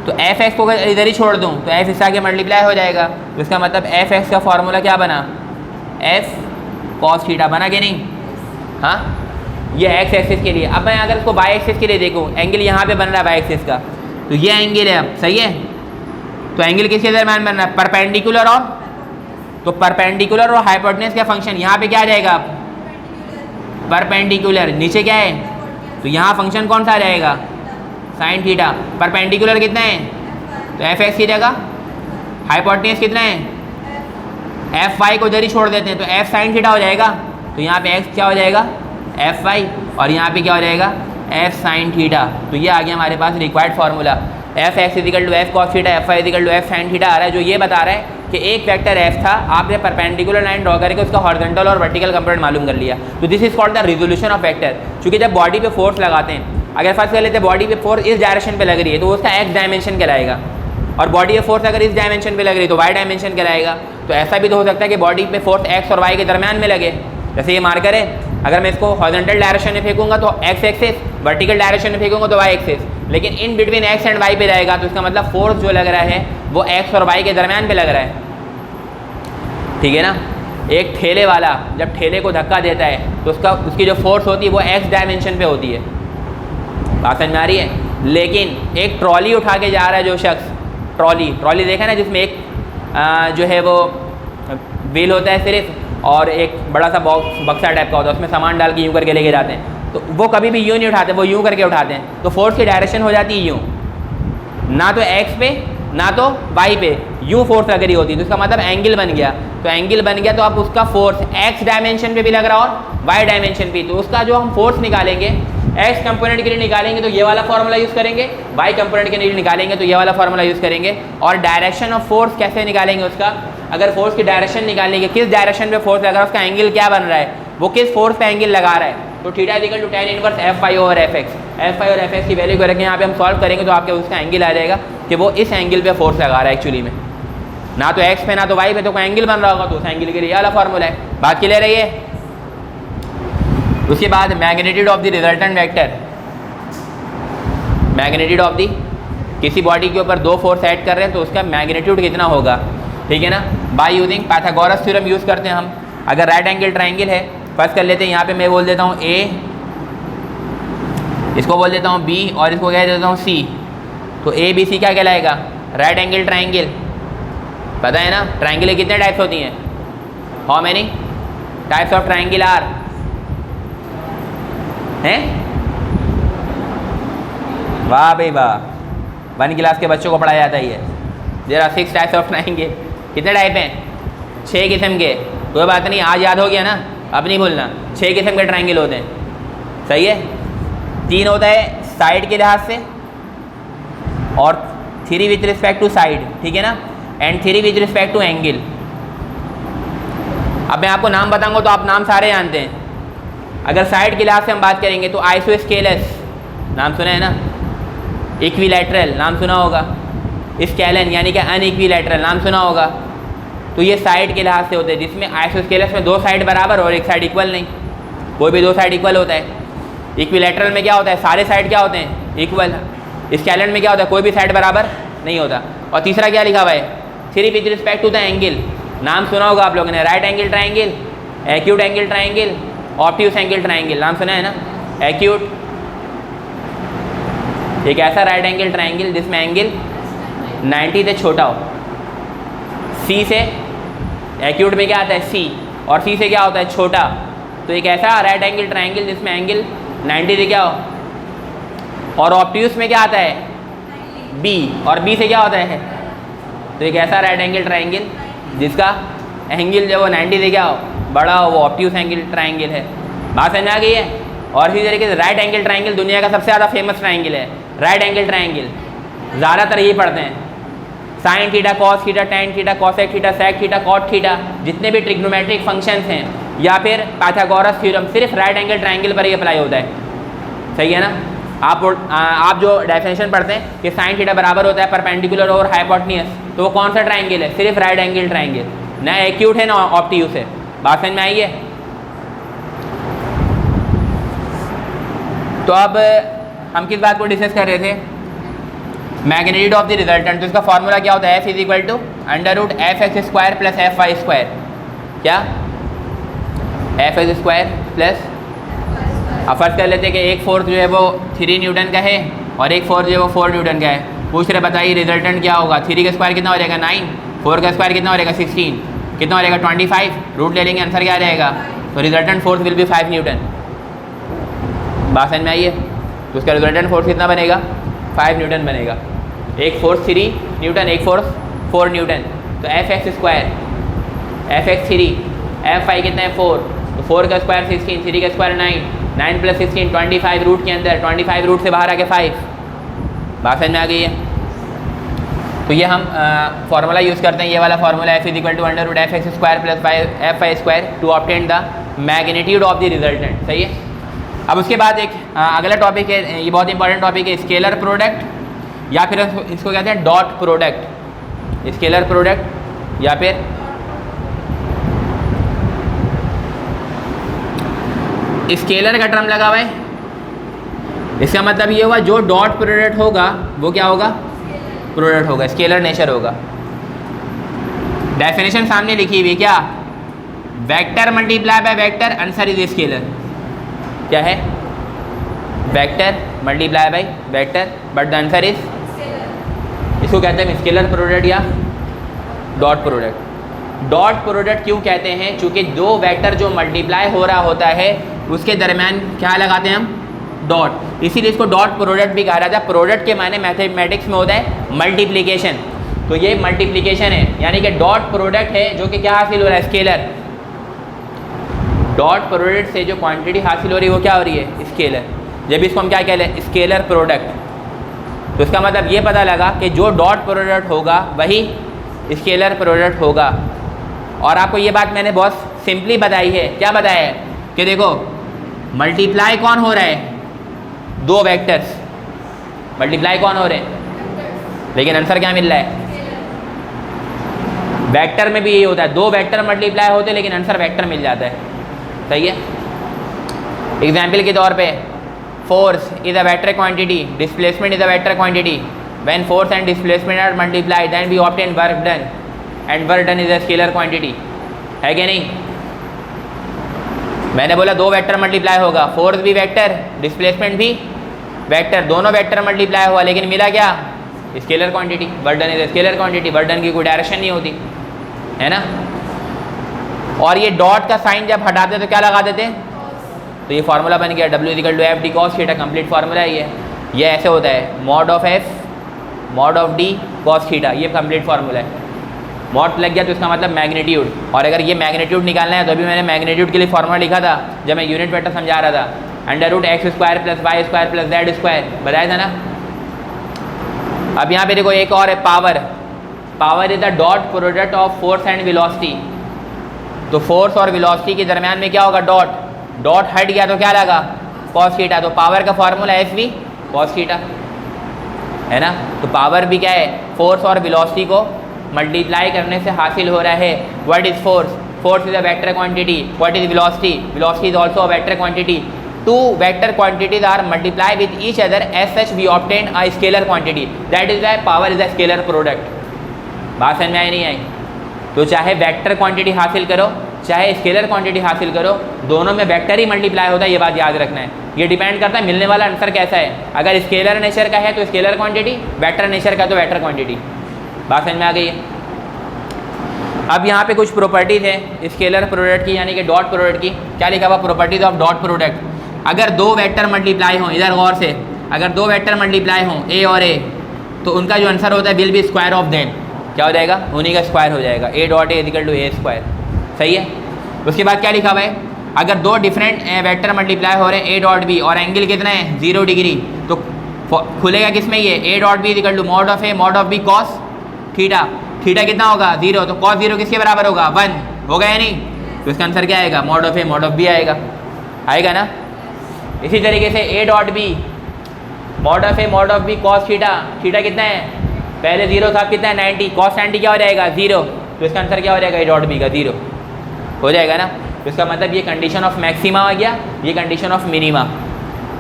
तो एफ एक्स को इधर ही छोड़ दूँ तो एफ इस आगे मल्टीप्लाई हो जाएगा। तो इसका मतलब एफ एक्स का फॉर्मूला क्या बना, एफ कॉस थीटा बना कि नहीं। हाँ, ये एक्स एक्सिस के लिए। अब मैं अगर इसको वाई एक्सिस के लिए देखूँ, एंगल यहाँ पे बन रहा है वाई एक्सिस का, तो ये एंगल है, अब सही है। तो एंगल किसके दरम्यान बन रहा है, परपेंडिकुलर और, तो परपेंडिकुलर और हाइपोटेन्यूज का फंक्शन यहाँ पे क्या आ जाएगा, परपेंडिकुलर। नीचे क्या है, तो यहाँ फंक्शन कौन सा आ जाएगा, साइन थीटा। परपेंडिकुलर कितना है, तो एफ एक्स की जगह, हाइपोटेन्यूज कितना है, एफ वाई को इधर ही छोड़ देते हैं तो एफ साइन थीटा हो जाएगा। तो यहाँ पे एक्स क्या हो जाएगा, एफ वाई, और यहाँ पे क्या हो जाएगा, एफ साइन थीटा। तो ये आ गया हमारे पास required formula, F x is equal to F cos theta, F Y is equal to F sine theta आ रहा है, जो ये बता रहा है कि एक वेक्टर एफ था, आपने परपेंडिकुलर लाइन ड्रॉ करके उसका हॉरिजॉन्टल और वर्टिकल कंपोनेंट मालूम कर लिया। तो this is called the resolution of vector. क्योंकि जब बॉडी पे फोर्स लगाते हैं, अगर फर्स्ट कर लेते हैं बॉडी पे फोर्स इस डायरेक्शन पे लग रही है तो उसका एक्स डायमेंशन कहलाएगा, और बॉडी पे फोर्स अगर इस डायमेंशन पे लग रही है तो वाई डायमेंशन कहलाएगा। तो ऐसा भी तो हो सकता है कि बॉडी पे फोर्स एक्स और वाई के दरम्यान में लगे। जैसे ये मार्कर है, अगर मैं इसको हॉरिजॉन्टल डायरेक्शन में फेंकूंगा तो एक्स एक्सिस, वर्टिकल डायरेक्शन में फेंकूंगा तो वाई एक्सिस, लेकिन in between x and y पे जाएगा तो इसका मतलब फोर्स जो लग रहा है वो एक्स और वाई के दरम्यान पे लग रहा है, ठीक है ना। एक ठेले वाला जब ठेले को धक्का देता है तो उसकी जो फोर्स होती है वो एक्स डायमेंशन पे होती है, बात समझ में आ रही है। लेकिन एक ट्रॉली उठा के जा रहा है जो शख्स, ट्रॉली देखा ना, जिसमें एक जो है वो व्हील होता है सिर्फ, और एक बड़ा सा बक्सा टाइप का होता है, उसमें सामान डाल के यूँ करके लेके जाते हैं। तो वो कभी भी यूँ नहीं उठाते, वो यूँ करके उठाते हैं। तो फोर्स की डायरेक्शन हो जाती है यूँ, ना तो एक्स पे ना तो वाई पे, यूँ फोर्स लग रही होती है। तो इसका मतलब एंगल बन गया। तो एंगल बन गया तो अब उसका फोर्स एक्स डायमेंशन पे भी लग रहा और वाई डायमेंशन पे। तो उसका जो हम फोर्स निकालेंगे एक्स कंपोनेंट के लिए निकालेंगे तो ये वाला फॉर्मूला यूज़ करेंगे, वाई कंपोनेंट के लिए निकालेंगे तो ये वाला फॉर्मूला यूज़ करेंगे। और डायरेक्शन ऑफ फोर्स कैसे निकालेंगे उसका, अगर फोर्स की डायरेक्शन निकालेंगे, किस डायरेक्शन पे फोर्स लगा रहा है, उसका एंगल क्या बन रहा है, वो किस फोर्स पे एंगल लगा रहा है। तो theta equal to tan inverse F y over F x. F y और एफ एक्स की वैल्यू करके यहाँ पे हम सॉल्व करेंगे तो आपके उसका एंगल आ जाएगा कि वो इस एंगल पे फोर्स लगा रहा है एक्चुअली में, ना तो एक्स पे ना तो वाई पे, तो कोई एंगल बन रहा होगा। तो उस एंगल के लिए वाला फॉर्मूला है। बात क्लियर है ये। उसके बाद magnitude of the resultant vector, magnitude of the, किसी बॉडी के ऊपर दो फोर्स ऐड कर रहे हैं तो उसका मैग्नीट्यूड कितना होगा, ठीक है ना। By using Pythagoras theorem use करते हैं हम। अगर राइट एंगल ट्राइंगल है, फर्स्ट कर लेते हैं, यहाँ पे मैं बोल देता हूँ ए, इसको बोल देता हूँ बी और इसको कह देता हूँ सी। तो ए बी सी क्या कहलाएगा, राइट एंगल ट्राइंगल। पता है ना ट्राइंगल के कितने टाइप्स होती हैं, how many types of triangle are हैं। वाह भाई वाह, 1 क्लास के बच्चों को पढ़ाया जाता ही है। There are 6 types of triangle. कितने टाइप हैं, 6 किस्म के। कोई बात नहीं, आज याद हो गया ना, अब नहीं भूलना। 6 किस्म के ट्राइंगल होते हैं, सही है। 3 होता है साइड के लिहाज से, और 3 विथ रिस्पेक्ट टू साइड, ठीक है ना, and 3 with respect to angle. अब मैं आपको नाम बताऊंगा तो आप नाम सारे जानते हैं। अगर साइड के लिहाज से हम बात करेंगे तो आइसोस्केलस, नाम सुना है ना। इक्विलैटरल, नाम सुना होगा। स्केलन यानी कि अनइक्विलैटरल, नाम सुना होगा। तो ये साइड के लिहाज से होते हैं, जिसमें आइसोस्केलस में 2 साइड बराबर और एक साइड इक्वल नहीं, कोई भी 2 साइड इक्वल होता है। इक्विलैटरल में क्या होता है, सारे साइड क्या होते हैं, इक्वल। स्केलन में क्या होता है, कोई भी साइड बराबर नहीं होता। और तीसरा क्या लिखा हुआ है, 3 with respect to the angle, नाम सुना होगा आप लोगों ने। Right angle triangle, acute angle triangle, obtuse angle triangle, नाम सुना है ना। एक्यूट एक ऐसा राइट एंगल ट्राइंगल जिसमें एंगल 90 से छोटा हो। सी से एक्यूट में क्या आता है, सी, और सी से क्या होता है, छोटा। तो एक ऐसा राइट एंगल ट्राइंगल जिसमें एंगल 90 से क्या हो। और ऑब्ट्यूस में क्या आता है, बी, और बी से क्या होता है। तो एक ऐसा राइट एंगल ट्राइंगल जिसका एंगल जो वो 90 से क्या हो, बड़ा हो, वो ऑब्ट्यूस एंगल ट्राइंगल है। बात समझ आ गई है। और इसी तरीके से राइट एंगल ट्राइंगल दुनिया का सबसे ज़्यादा फेमस ट्राइंगल है। राइट एंगल ट्राइंगल ज़्यादातर ये पढ़ते हैं, sine theta, cos theta, tan theta, cosec theta, sec theta, cot theta, जितने भी ट्रिग्नोमेट्रिक फंक्शंस हैं, या फिर पाइथागोरस थ्योरम, सिर्फ राइट एंगल ट्राइंगल पर ही अप्लाई होता है, सही है ना। आप जो डेफिनेशन पढ़ते हैं कि साइन थीटा बराबर होता है परपेंडिकुलर और हाइपोटेन्यूस, तो वो कौन सा ट्राइंगल है, सिर्फ राइट एंगल ट्राइंगल, ना एक्यूट है ना ऑब्ट्यूस है। बात समझ में आई है। तो अब हम किस बात को डिस्कस कर रहे थे, मैग्नीट्यूड ऑफ द रिजल्टेंट। तो इसका फॉर्मूला क्या होता है, F is equal to under root F x square plus F y square. क्या, एफ एक्स स्क्वायर प्लस, अब फर्स्ट कर लेते हैं कि एक फोर्स जो है वो 3 न्यूटन का है और एक फोर्स जो है वो 4 न्यूटन का है। पूछ रहे बताइए रिजल्टेंट क्या होगा। 3 का स्क्वायर कितना हो जाएगा 9, 4 का स्क्वायर कितना हो जाएगा 16, कितना हो जाएगा 25, रूट ले लेंगे, आंसर क्या आ जाएगा। तो resultant force will be 5 Newton. बात समझ में आई है। तो उसका रिजल्टेंट फोर्स कितना बनेगा, 5 न्यूटन बनेगा। एक फोर्स 3 न्यूटन, एक फोर्स 4 न्यूटन। तो F x square, F x 3, F y कितना है 4, तो 4 का स्क्वायर 16, 3 का स्क्वायर 9, 9 प्लस 16 25, रूट के अंदर 25, रूट से बाहर आके 5। बात समझ में आ गई है। तो ये हम फार्मूला यूज़ करते हैं, ये वाला formula, F is equal to under root F x square plus F y square to obtain the magnitude of the resultant, सही है। अब उसके बाद एक अगला टॉपिक है, ये बहुत इंपॉर्टेंट टॉपिक है, स्केलर प्रोडक्ट, या फिर इसको कहते हैं डॉट प्रोडक्ट। स्केलर प्रोडक्ट या फिर स्केलर का टर्म लगा हुआ है, इसका मतलब ये हुआ जो डॉट प्रोडक्ट होगा वो क्या होगा, प्रोडक्ट होगा, स्केलर नेचर होगा। डेफिनेशन सामने लिखी हुई, क्या, vector multiply by vector, answer is scalar. क्या है, vector multiply by vector, but the answer is इसको कहते हैं स्केलर प्रोडक्ट या डॉट प्रोडक्ट। डॉट प्रोडक्ट क्यों कहते हैं? चूँकि दो वेक्टर जो मल्टीप्लाई हो रहा होता है उसके दरमियान क्या लगाते हैं हम? डॉट, इसीलिए इसको डॉट प्रोडक्ट भी कहा जाता है। प्रोडक्ट के माने मैथमेटिक्स में होता है मल्टीप्लिकेशन, तो ये मल्टीप्लिकेशन है, यानी कि डॉट प्रोडक्ट है जो कि क्या हासिल हो रहा है? स्केलर। डॉट प्रोडक्ट से जो क्वांटिटी हासिल हो रही है वो क्या हो रही है? स्केलर। जब इसको हम क्या कह रहे हैं? Scalar product. तो इसका मतलब ये पता लगा कि जो डॉट प्रोडक्ट होगा वही स्केलर प्रोडक्ट होगा। और आपको ये बात मैंने बहुत सिंपली बताई है। क्या बताया है? कि देखो मल्टीप्लाई कौन हो रहा है? दो वेक्टर्स मल्टीप्लाई कौन हो रहे हैं, लेकिन आंसर क्या मिल रहा है? वेक्टर में भी यही होता है, दो वेक्टर मल्टीप्लाई होते हैं लेकिन आंसर वेक्टर मिल जाता है। सही है। एग्जाम्पल के तौर पे force is a vector quantity, displacement is a vector quantity, when force and displacement are multiplied then we obtain work done, and work done is a scalar quantity. है कि नहीं? मैंने बोला दो वेक्टर मल्टीप्लाई होगा, फोर्स भी vector, displacement भी vector, दोनों वेक्टर मल्टीप्लाई हुआ, लेकिन मिला क्या? Scalar quantity. Work done is scalar quantity. Work done की कोई डायरेक्शन नहीं होती है ना। और ये डॉट का साइन जब हटाते तो क्या लगा देते? तो ये फार्मूला बन गया W=FD cos theta. Complete formula है ये ऐसे होता है mod of F mod of D cos theta, ये कंप्लीट फार्मूला है। मॉड लग गया तो इसका मतलब मैग्नीट्यूड, और अगर ये मैग्नीट्यूड निकालना है तो अभी मैंने मैग्नीट्यूड के लिए फार्मूला लिखा था जब मैं यूनिट वेक्टर समझा रहा था, √x² + y² + z² बताया था ना। अब यहाँ पे देखो एक और है power. Power is the dot product of force and velocity. तो फोर्स और वेलोसिटी के दरमियान में क्या होगा? डॉट। डॉट हट गया तो क्या लगा? cos theta. तो पावर का फॉर्मूला FV cos थीटा है ना। तो पावर भी क्या है? फोर्स और वेलोसिटी को मल्टीप्लाई करने से हासिल हो रहा है। What is force? Force is a vector quantity. What is velocity? Velocity is also a vector quantity. Two vector quantities are multiply with each other, as such we obtain a scalar quantity, that is why power is a scalar product. बात समझ में आई नहीं आई? तो चाहे vector quantity हासिल करो चाहे scalar quantity हासिल करो, दोनों में वेक्टर ही मल्टीप्लाई होता है, ये बात याद रखना है। ये डिपेंड करता है मिलने वाला आंसर कैसा है। अगर स्केलर नेचर का है तो स्केलर क्वांटिटी, वेक्टर नेचर का तो वेक्टर क्वांटिटी। बात समझ में आ गई है? अब यहाँ पे कुछ प्रॉपर्टीज़ है स्केलर प्रोडक्ट की, यानी कि डॉट प्रोडक्ट की। क्या लिखा हुआ? Properties of dot product. अगर दो वेक्टर मल्टीप्लाई हों, इधर गौर से, अगर दो वेक्टर मल्टीप्लाई हों A और A, तो उनका जो आंसर होता है will be square of them. क्या हो जाएगा? उन्हीं का स्क्वायर हो जाएगा। A.A = A²। सही है। उसके बाद क्या लिखा हुआ है? अगर दो डिफरेंट वेक्टर मल्टीप्लाई हो रहे हैं A.B और एंगल कितना है? 0 डिग्री, तो खुलेगा किस में ये? A.B = mod of A mod of B cos theta. Theta कितना होगा? 0, तो cos 0 किसके बराबर होगा? 1 होगा या नहीं? तो इसका आंसर क्या आएगा? mod of A mod of B आएगा। आएगा ना। इसी तरीके से A.B mod of A mod of B cos theta. Theta कितना है? पहले 0 था, कितना है? 90। cos 90 क्या हो जाएगा? 0। तो इसका आंसर क्या हो जाएगा? A.B का 0 हो जाएगा ना। तो इसका मतलब ये कंडीशन ऑफ मैक्सिमा आ गया, ये कंडीशन ऑफ मिनिमा,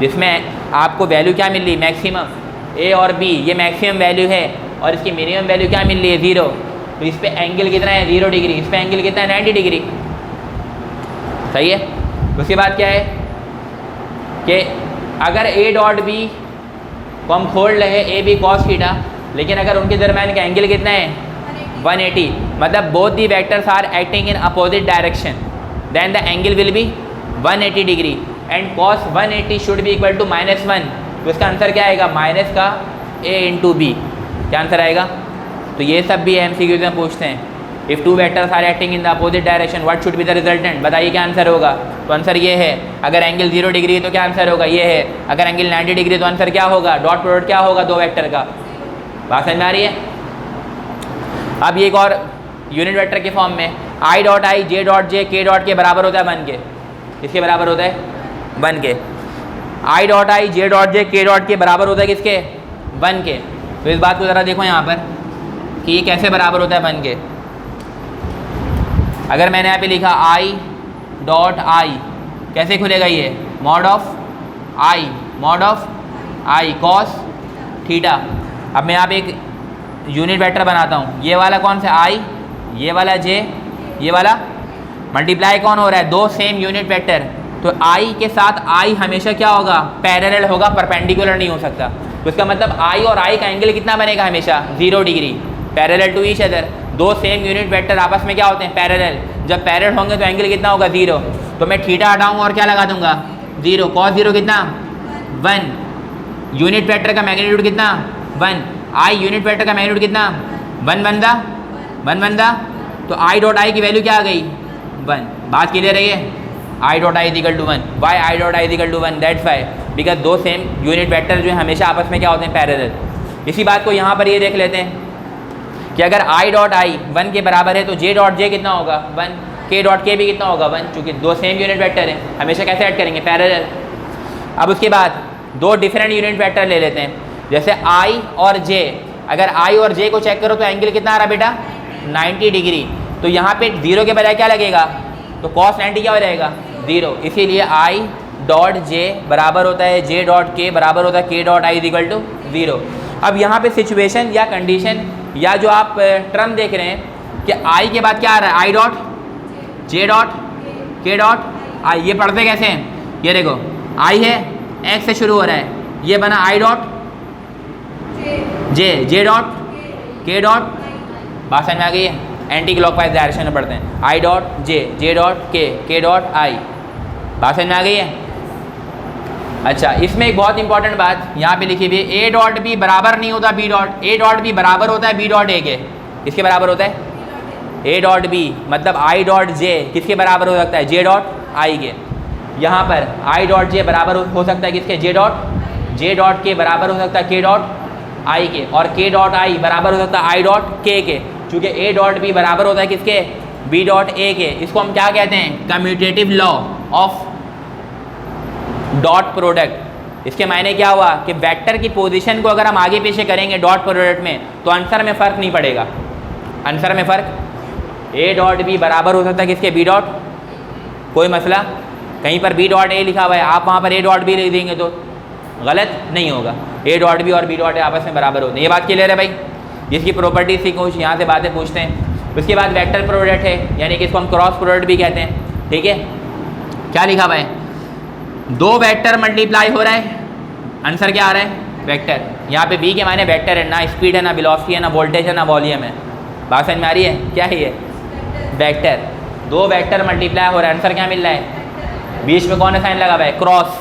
जिसमें आपको वैल्यू क्या मिल रही? मैक्सिमम। A और B ये मैक्सिमम वैल्यू है और इसकी मिनिमम वैल्यू क्या मिल रही है? 0। तो इस पर एंगल कितना है? 0 डिग्री। इस पर एंगल कितना है? 90 डिग्री। सही है। उसके बाद क्या है कि अगर A.B को हम खोल रहे हैं AB cos थीटा, लेकिन अगर उनके दरम्यान का एंगल कितना है? 180, मतलब both the vectors are acting in opposite direction, then the angle will be 180 degree and cos 180 should be equal to -1। तो इसका आंसर क्या आएगा? माइनस का A × B। क्या आंसर आएगा? तो ये सब भी MCQs में पूछते हैं। If two vectors are acting in the opposite direction what should be the resultant? बताइए क्या आंसर होगा? तो आंसर ये है। अगर एंगल 0 डिग्री है तो क्या आंसर होगा? ये है। अगर एंगल 90 डिग्री तो आंसर क्या होगा? डॉट प्रोडक्ट क्या होगा? दो वेक्टर का। बात समझ में आ रही है? अब ये एक और यूनिट वेक्टर के फॉर्म में I.I J.J K. के बराबर होता है 1 के। किसके बराबर होता है? 1 के। I.I J.J K. के बराबर होता है किसके? 1 के। तो इस बात को ज़रा देखो यहाँ पर कि ये कैसे बराबर होता है 1 के। अगर मैंने यहाँ पे लिखा I.I कैसे खुलेगा? ये mod of I cos theta. अब मैं यहाँ पे एक यूनिट वेक्टर बनाता हूँ। ये वाला कौन सा? I, ये वाला J, ये वाला मल्टीप्लाई कौन हो रहा है? दो सेम यूनिट वेक्टर। तो I के साथ I हमेशा क्या होगा? पैरेलल होगा, परपेंडिकुलर नहीं हो सकता। तो इसका मतलब आई और आई का एंगल कितना बनेगा हमेशा 0 degree, parallel to each other. दो सेम यूनिट वेक्टर आपस में क्या होते हैं, पैरेलल। जब पैरेलल होंगे तो एंगल कितना होगा 0। तो मैं थीटा हटाऊंगा और क्या लगा दूंगा 0। कॉस 0 कितना 1। यूनिट वेक्टर का मैग्नीट्यूड कितना 1। आई यूनिट वेक्टर का मैग्नीट्यूड कितना 1 बनता। तो आई डॉट आई की वैल्यू क्या आ गई 1। बात क्लियर है ये, I dot I equal to 1। Why I dot I equal to 1, that's why because दो सेम यूनिट वेक्टर जो है हमेशा आपस में क्या होते हैं, पैरेलल। इसी बात को यहाँ पर ये देख लेते हैं कि अगर आई डॉट आई 1 के बराबर है तो जे डॉट जे कितना होगा 1, के डॉट के भी कितना होगा 1, चूँकि दो सेम यूनिट वेक्टर हैं हमेशा कैसे ऐड करेंगे, पैरेलल। अब उसके बाद दो डिफरेंट यूनिट वेक्टर ले लेते हैं, जैसे आई और जे। अगर आई और जे को चेक करो तो एंगल कितना आ रहा बेटा 90 डिग्री। तो यहाँ पे 0 के बजाय क्या लगेगा, तो कॉस 90 क्या हो जाएगा 0। इसीलिए आई डॉट जे बराबर होता है जे डॉट के बराबर होता है के डॉट आई इजिकल टू 0। अब यहाँ पे सिचुएशन या कंडीशन या जो आप टर्म देख रहे हैं कि आई के बाद क्या आ रहा है, आई डॉट जे डॉट के डॉट आई। ये पढ़ते कैसे हैं, ये देखो आई है एक्स से शुरू हो रहा है, ये बना आई डॉट जे डॉट के डॉट। बात समझ में आ गई है, एंटी क्लॉकवाइज डायरेक्शन में पढ़ते हैं, आई डॉट जे डॉट के डॉट आई। बात समझ में आ गई है। अच्छा, इसमें एक बहुत इंपॉर्टेंट बात यहाँ पे लिखी हुई है, ए डॉट बी बराबर नहीं होता B dot. A dot B बराबर होता है बी डॉट ए के। किसके बराबर होता है, ए डॉट बी मतलब आई डॉट जे किसके बराबर हो सकता है, जे डॉट आई के। यहाँ पर आई डॉट जे बराबर हो सकता है किसके, जे डॉट के बराबर हो सकता है के डॉट आई के, और के डॉट आई बराबर हो सकता है आई डॉट के। चूँकि ए डॉट बी बराबर होता है किसके, बी डॉट ए के। इसको हम क्या कहते हैं, commutative law of dot product. इसके मायने क्या हुआ कि वेक्टर की पोजीशन को अगर हम आगे पीछे करेंगे डॉट प्रोडक्ट में तो आंसर में फ़र्क नहीं पड़ेगा। आंसर में फ़र्क, ए डॉट बी बराबर हो सकता है किसके, बी डॉट। कोई मसला, कहीं पर बी डॉट ए लिखा हुआ है, आप वहाँ पर ए डॉट बी लिख देंगे तो गलत नहीं होगा। ए डॉट बी और बी डॉट ए आपस में बराबर होते हैं। ये बात क्लियर है भाई। इसकी प्रॉपर्टीज सीखो, यहाँ से बातें पूछते हैं। उसके बाद वेक्टर प्रोडक्ट है, यानी कि इसको हम क्रॉस प्रोडक्ट भी कहते हैं। ठीक है, क्या लिखा हुआ है, दो वेक्टर मल्टीप्लाई हो रहा है, आंसर क्या आ रहा है वेक्टर। यहाँ पे बी के मायने वेक्टर है, ना स्पीड है, ना वेलोसिटी है, ना वोल्टेज है, ना वॉल्यूम है। बात समझ में आ रही है, क्या है ये वेक्टर। दो वेक्टर मल्टीप्लाई हो रहा है, आंसर क्या मिल रहा है, बीच में कौन सा साइन लगा हुआ है, क्रॉस।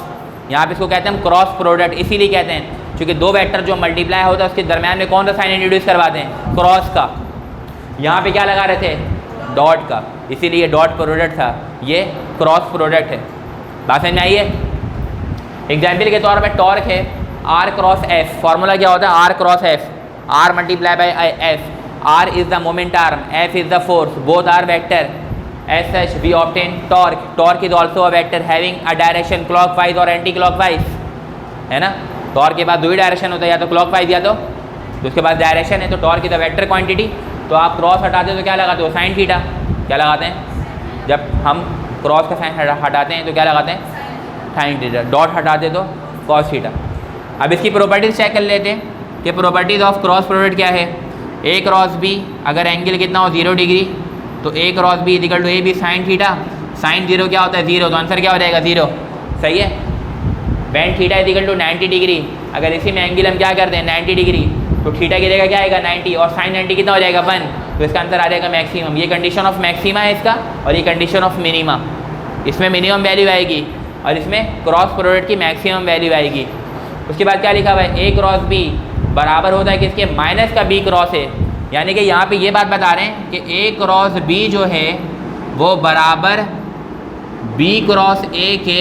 यहाँ पे इसको कहते हैं हम क्रॉस प्रोडक्ट, इसीलिए कहते हैं क्योंकि दो वेक्टर जो मल्टीप्लाई होता है उसके दरमियान में कौन सा साइन इंट्रोड्यूस करवाते हैं, क्रॉस का। यहाँ पे क्या लगा रहे थे, डॉट का, इसीलिए डॉट प्रोडक्ट था, ये क्रॉस प्रोडक्ट है। बात समझ में आई है। एग्जाम्पल के तौर पर टॉर्क है आर क्रॉस एफ। फार्मूला क्या होता है, R cross F, R multiply by F. R is the moment arm, F is the force, both are vector. As such we obtain torque. Torque is also a vector having a direction clockwise और anti clockwise, है ना। Torque के बाद दो ही direction होता है, या तो क्लॉकवाइज या तो उसके बाद डायरेक्शन है। तो torque is the vector quantity. तो आप क्रॉस हटाते हो तो क्या लगाते हो, साइन थीटा। क्या लगाते हैं, जब हम क्रॉस का साइन हटाते हैं तो क्या लगाते हैं, साइन थीटा। डॉट हटाते तो कॉस थीटा। अब इसकी प्रॉपर्टीज चेक कर लेते हैं कि प्रॉपर्टीज ऑफ क्रॉस प्रोडक्ट क्या है। ए क्रॉस बी, अगर एंगल कितना हो 0 डिग्री तो A cross B equal to A B sine theta. Sine 0 क्या होता है 0, तो आंसर क्या हो जाएगा 0। सही है। बेंड थीटा इक्वल टू 90 डिग्री। अगर इसी में एंगल हम क्या करते हैं 90 डिग्री तो थीटा की जगह क्या आएगा 90, और साइन 90 कितना हो जाएगा 1, तो इसका आंसर आ जाएगा मैक्सिमम। ये कंडीशन ऑफ मैक्सिमा है इसका, और ये कंडीशन ऑफ मिनिमा। इसमें मिनिमम वैल्यू आएगी और इसमें क्रॉस प्रोडक्ट की मैक्सिमम वैल्यू आएगी। उसके बाद क्या लिखा हुआ है, ए क्रॉस बी बराबर होता है किसके, माइनस का बी क्रॉस है। यानी कि यहाँ पे ये बात बता रहे हैं कि ए क्रॉस बी जो है वो बराबर बी क्रॉस ए के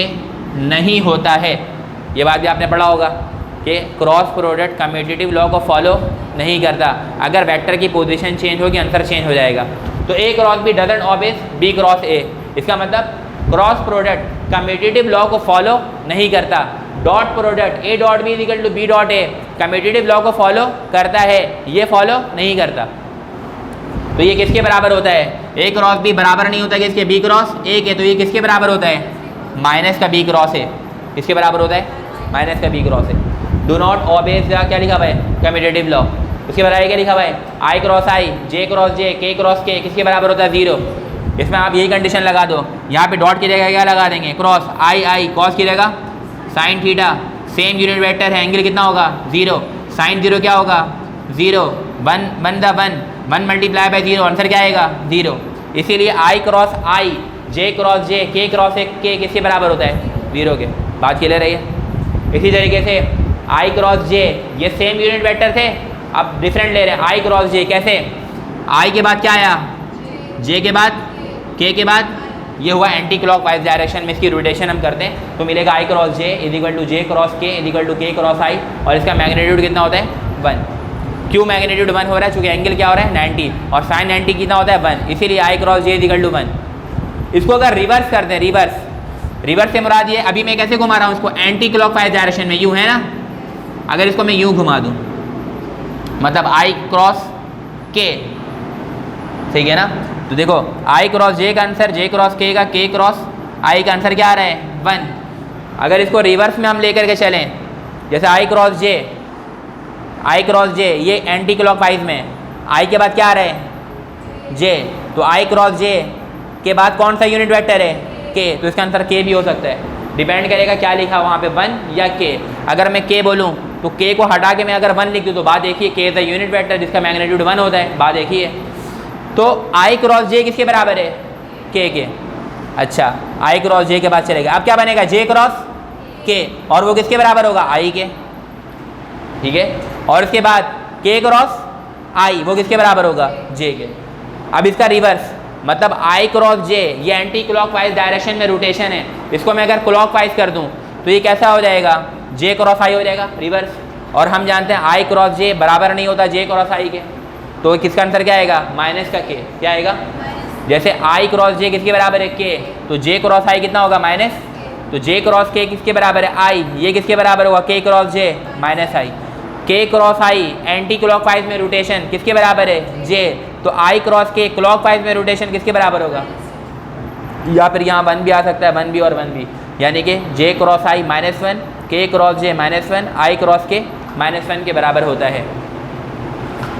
नहीं होता है। ये बात भी आपने पढ़ा होगा कि क्रॉस प्रोडक्ट कम्यूटेटिव लॉ को फॉलो नहीं करता। अगर वेक्टर की पोजीशन चेंज होगी आंसर चेंज हो जाएगा। तो A cross B doesn't obvious B cross A. इसका मतलब क्रॉस प्रोडक्ट कम्यूटेटिव लॉ को फॉलो नहीं करता। Dot product A dot B equal to B dot A commutative law को फॉलो करता है, ये फॉलो नहीं करता। तो ये किसके बराबर होता है, ए क्रॉस बी बराबर नहीं होता किसके, बी क्रॉस ए के। तो ये किसके बराबर होता है, माइनस का बी क्रॉस है। किसके बराबर होता है, माइनस का बी क्रॉस है। डू नॉट ऑब्वियस क्या लिखा हुआ है, कम्यूटेटिव लॉ। उसके बराबर क्या लिखा हुआ है, आई क्रॉस आई, जे क्रॉस जे, के क्रॉस के, किसके बराबर होता है 0। इसमें आप यही कंडीशन लगा दो। यहाँ पे डॉट की जगह क्या लगा देंगे, क्रॉस। आई आई कॉस की जगह sine theta, same unit vector है, एंगल कितना होगा 0, साइन 0 क्या होगा 0, 1 मल्टीप्लाई बाय 0, आंसर क्या आएगा 0। इसीलिए I cross I, J cross जे, के क्रॉस के किसके बराबर होता है 0 के। बात क्लियर है। इसी तरीके से आई क्रॉस जे, ये सेम यूनिट वेक्टर थे, अब डिफरेंट ले रहे हैं। आई क्रॉस जे कैसे, आई के बाद क्या आया जे के बाद के के बाद, ये हुआ एंटी क्लॉकवाइज डायरेक्शन में इसकी रोटेशन हम करते हैं तो मिलेगा I cross J is equal to J cross K is equal to K cross I, और इसका मैग्नीट्यूड कितना होता है 1। क्यों मैग्नीट्यूड 1 हो रहा है, चूँकि एंगल क्या हो रहा है 90, और साइन 90 कितना होता है 1, इसीलिए I cross J is equal to 1। इसको अगर रिवर्स करते हैं, रिवर्स से मुराद ये, अभी मैं कैसे घुमा रहा हूँ इसको एंटी क्लॉकवाइज डायरेक्शन में, यूँ है ना, अगर इसको मैं यूँ घुमा दूँ मतलब आई क्रॉस के, ठीक है ना, तो देखो आई क्रॉस जे का आंसर जे क्रॉस के का, के क्रॉस आई का आंसर क्या आ रहा है 1। अगर इसको रिवर्स में हम लेकर के चलें, जैसे आई क्रॉस जे ये एंटी क्लॉकवाइज में, आई के बाद क्या आ रहा है जे, तो आई क्रॉस जे के बाद कौन सा यूनिट वेक्टर है के, तो इसका आंसर के भी हो सकता है, डिपेंड करेगा क्या लिखा वहाँ पे 1 या के। अगर मैं के बोलूँ तो के को हटा के मैं अगर 1 लिख दूँ तो बात देखिए के इज द यूनिट वेक्टर जिसका मैग्नीट्यूड 1 होता है, बात देखिए। तो आई क्रॉस जे किसके बराबर है के। अच्छा आई क्रॉस जे के बाद चलेगा, अब क्या बनेगा जे क्रॉस के, और वो किसके बराबर होगा आई के, ठीक है, और इसके बाद के क्रॉस आई वो किसके बराबर होगा जे के। अब इसका रिवर्स मतलब आई क्रॉस जे, ये एंटी क्लॉकवाइज डायरेक्शन में रोटेशन है, इसको मैं अगर क्लॉकवाइज कर दूं तो ये कैसा हो जाएगा जे क्रॉस आई हो जाएगा रिवर्स, और हम जानते हैं आई क्रॉस जे बराबर नहीं होता जे क्रॉस आई के, तो किसका आंसर क्या आएगा माइनस का के, क्या आएगा, जैसे आई क्रॉस जे किसके बराबर है के, तो जे क्रॉस आई कितना होगा माइनस, तो जे क्रॉस के किसके बराबर है आई, ये किसके बराबर होगा के क्रॉस जे माइनस आई, के क्रॉस आई एंटी क्लॉकवाइज में रोटेशन किसके बराबर है जे, तो आई क्रॉस के क्लॉकवाइज में रोटेशन किसके बराबर होगा, या फिर यहाँ 1 भी आ सकता है 1 भी और 1 भी, यानी कि जे क्रॉस आई -1 के क्रॉस जे -1 आई क्रॉस के -1 के बराबर होता है।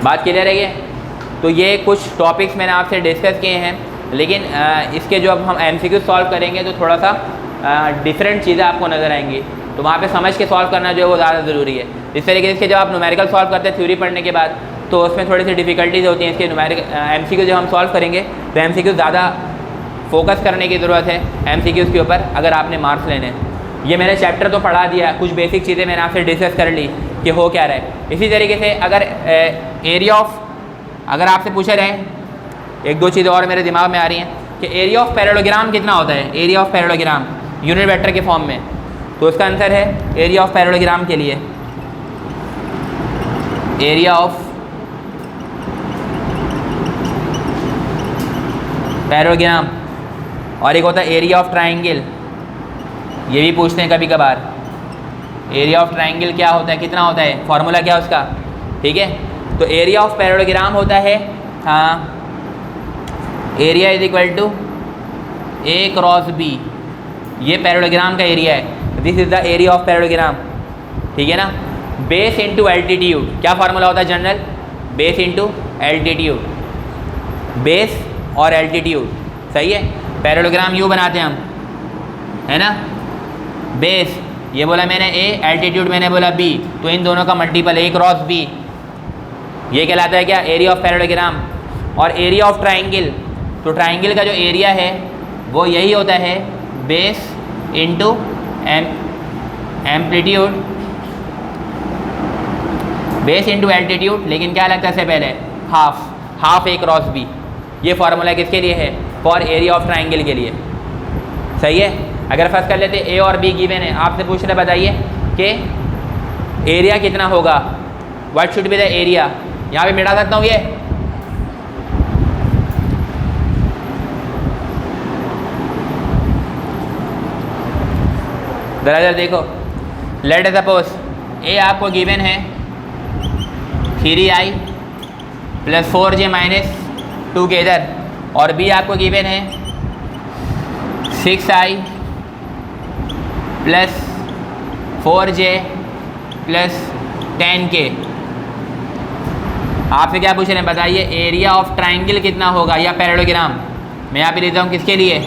बात क्लियर है ये। तो ये कुछ टॉपिक्स मैंने आपसे डिस्कस किए हैं, लेकिन इसके जो अब हम MCQ सॉल्व करेंगे तो थोड़ा सा डिफरेंट चीज़ें आपको नज़र आएंगी, तो वहाँ पे समझ के सॉल्व करना जो है वो ज़्यादा ज़रूरी है। इस तरीके से इसके जब आप न्यूमेरिकल सॉल्व करते हैं थ्योरी पढ़ने के बाद तो उसमें थोड़ी सी डिफ़िकल्टीज होती हैं, इसके MCQ जब हम सॉल्व करेंगे तो MCQ ज़्यादा फोकस करने की ज़रूरत है MCQs के ऊपर अगर आपने मार्क्स लेने हैं। ये मैंने चैप्टर तो पढ़ा दिया, कुछ बेसिक चीज़ें मैंने आपसे डिस्कस कर ली कि हो क्या रहा है। इसी तरीके से अगर एरिया ऑफ, अगर आपसे पूछा जाए, एक दो चीज़ें और मेरे दिमाग में आ रही हैं कि एरिया ऑफ पैरेललोग्राम कितना होता है, area of parallelogram unit vector के फॉर्म में, तो इसका आंसर है एरिया ऑफ पैरेललोग्राम के लिए एरिया ऑफ पैरेललोग्राम, और एक होता है एरिया ऑफ ट्राइंगल, ये भी पूछते हैं कभी कभार। एरिया ऑफ ट्राइंगल क्या होता है, कितना होता है, फॉर्मूला क्या है उसका, ठीक है। तो एरिया ऑफ पैरेललोग्राम होता है, हाँ, area is equal to A cross B, ये पैरेललोग्राम का एरिया है, this is the area of parallelogram, ठीक है ना। बेस इंटू एल्टीट्यूड, क्या फार्मूला होता है general, base into altitude, base और एल्टीट्यूड, सही है। पैरेललोग्राम यूँ बनाते हैं हम, है ना, बेस ये बोला मैंने ए, एल्टीट्यूड मैंने बोला बी, तो इन दोनों का मल्टीपल ए क्रॉस बी, ये कहलाता है क्या एरिया ऑफ पैरेललोग्राम। और एरिया ऑफ ट्राइंगल, तो ट्राइंगल का जो एरिया है वो यही होता है base into amplitude, base into altitude, लेकिन क्या लगता है इससे पहले हाफ ए क्रॉस बी, ये फार्मूला किसके लिए है, फॉर एरिया ऑफ ट्राइंगल के लिए, सही है। अगर फर्स्ट कर लेते ए और बी गिवन है, आपसे पूछ रहे बताइए कि एरिया कितना होगा, what should be the area, यहाँ पे मिटा सकता हूँ ये, जरा देखो, लेट सपोज ए आपको गिवन है 3i + 4j - 2 के इधर, और बी आपको गिवन है 6i + 4j + 10k। आपसे क्या पूछ रहे हैं बताइए, एरिया ऑफ ट्राइंगल कितना होगा या पैरेललोग्राम, मैं यहाँ पे लेता हूँ किसके लिए,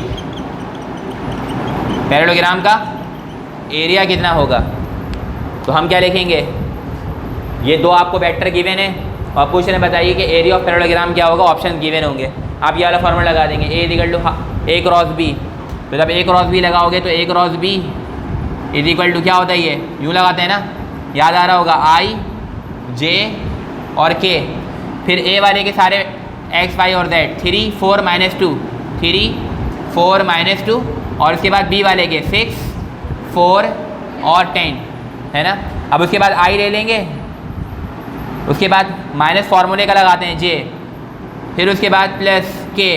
पैरेललोग्राम का एरिया कितना होगा, तो हम क्या लिखेंगे, ये दो आपको वेक्टर गिवन है और पूछ रहे बताइए कि एरिया ऑफ पैरेललोग्राम क्या होगा, ऑप्शन गिवन होंगे। आप ये वाला फॉर्मूला लगा देंगे, A equal to A cross B. तो जब ए क्रॉस बी लगाओगे तो A cross B is equal to क्या होता है, ये यूँ लगाते हैं ना, याद आ रहा होगा, आई जे और के, फिर ए वाले के सारे एक्स वाई और जेड, 3 4 -2, 3 4 -2, और उसके बाद बी वाले के 6 4 और 10 है ना। अब उसके बाद आई ले लेंगे, उसके बाद माइनस फार्मूले का लगाते हैं जे, फिर उसके बाद प्लस के,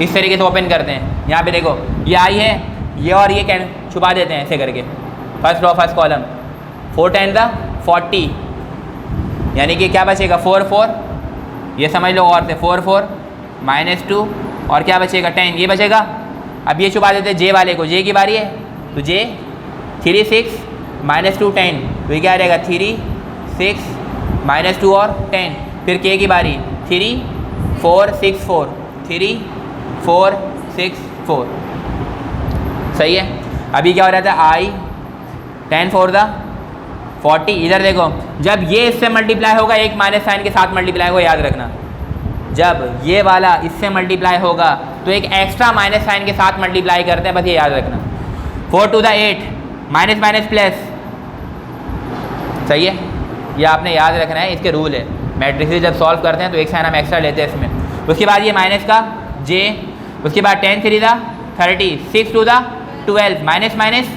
इस तरीके से ओपन करते हैं। यहाँ पे देखो ये आई है, ये और ये कैन छुपा देते हैं ऐसे करके, फर्स्ट रो फर्स्ट कॉलम, 4 10 40, यानी कि क्या बचेगा 4 4, ये समझ लो और से 4 4 -2 और क्या बचेगा 10, ये बचेगा। अब ये छुपा देते हैं जे वाले को, जे की बारी है तो जे 3 6 -2 10, तो ये क्या रहेगा 3 6 -2 और 10, फिर के की बारी 3 4 6 4, 3 4 6 4, सही है। अभी क्या हो रहा था, आई 10 4 40, इधर देखो जब ये इससे मल्टीप्लाई होगा एक माइनस साइन के साथ मल्टीप्लाई होगा, याद रखना, जब ये वाला इससे मल्टीप्लाई होगा तो एक एक्स्ट्रा माइनस साइन के साथ मल्टीप्लाई करते हैं, बस ये याद रखना। 4 to the 8 minus minus plus, सही है, ये आपने याद रखना है, इसके रूल है। मैट्रिक्स जब सॉल्व करते हैं तो एक साइन हम एक्स्ट्रा लेते हैं इसमें। उसके बाद ये माइनस का जे, उसके बाद 10 3 30, 6 2 12, माइनस माइनस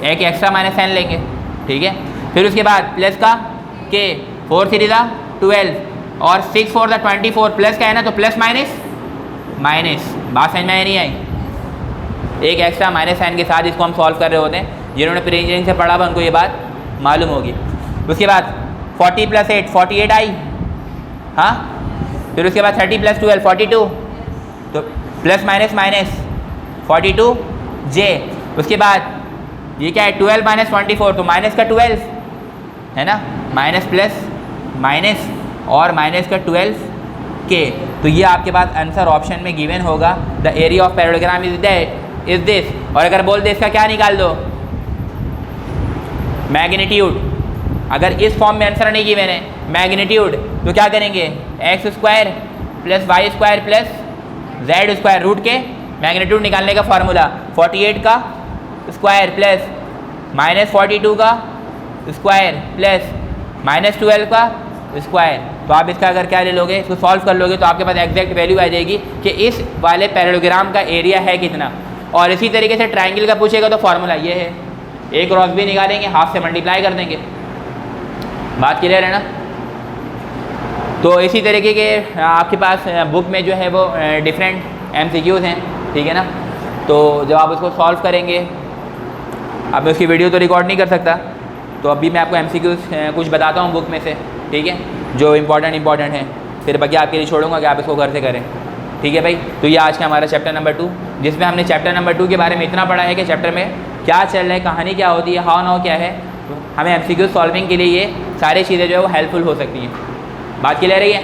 एक एक्स्ट्रा माइनस साइन लेंगे, ठीक है। फिर उसके बाद प्लस का के, 4 3 12 और 6 4 24, प्लस का है ना तो प्लस माइनस माइनस, बात समझ में नहीं आई, एक एक्स्ट्रा माइनस साइन के साथ इसको हम सॉल्व कर रहे होते हैं। जिन्होंने प्री इंजीनियरिंग से पढ़ा हुआ उनको ये बात मालूम होगी। उसके बाद 40 + 8 48 आई, हाँ, फिर उसके बाद 30 + 12 42, तो प्लस माइनस माइनस 42 जे, उसके बाद ये क्या है 12 - 24, तो माइनस का 12 है ना, माइनस प्लस माइनस और माइनस का 12 के, तो ये आपके पास आंसर ऑप्शन में गिवन होगा, the area of parallelogram is this. और अगर बोल दे इसका क्या निकाल दो, मैग्नीट्यूड, अगर इस फॉर्म में आंसर नहीं गिवन है मैग्नीट्यूड, तो क्या करेंगे x² + y² + z² रूट के मैग्नीट्यूड निकालने का फार्मूला 48 का स्क्वायर प्लस -42 का स्क्वायर प्लस -12 का स्क्वायर। तो आप इसका अगर क्या ले लोगे, इसको सॉल्व कर लोगे तो आपके पास एग्जैक्ट वैल्यू आ जाएगी कि इस वाले पैरेललोग्राम का एरिया है कितना। और इसी तरीके से ट्राइंगल का पूछेगा तो फार्मूला ये है, ए क्रॉस बी निकालेंगे, हाफ से मल्टीप्लाई कर देंगे, बात क्लियर है ना। तो इसी तरीके के आपके पास बुक में जो है वो डिफरेंट MCQs हैं, ठीक है ना। तो जब आप उसको सॉल्व करेंगे, अब मैं उसकी वीडियो तो रिकॉर्ड नहीं कर सकता, तो अभी मैं आपको MCQs कुछ बताता हूँ बुक में से, ठीक है, जो इम्पॉर्टेंट है, फिर बाकी आपके लिए छोड़ूंगा कि आप इसको घर से करें, ठीक है भाई। तो ये आज का हमारा चैप्टर नंबर 2, जिसमें हमने चैप्टर नंबर 2 के बारे में इतना पढ़ा है कि चैप्टर में क्या चल रहा है, कहानी क्या होती है, हाउ नाउ क्या है, तो हमें MCQ सॉल्विंग के लिए ये सारी चीज़ें जो है वो हेल्पफुल हो सकती हैं। बात क्लियर है?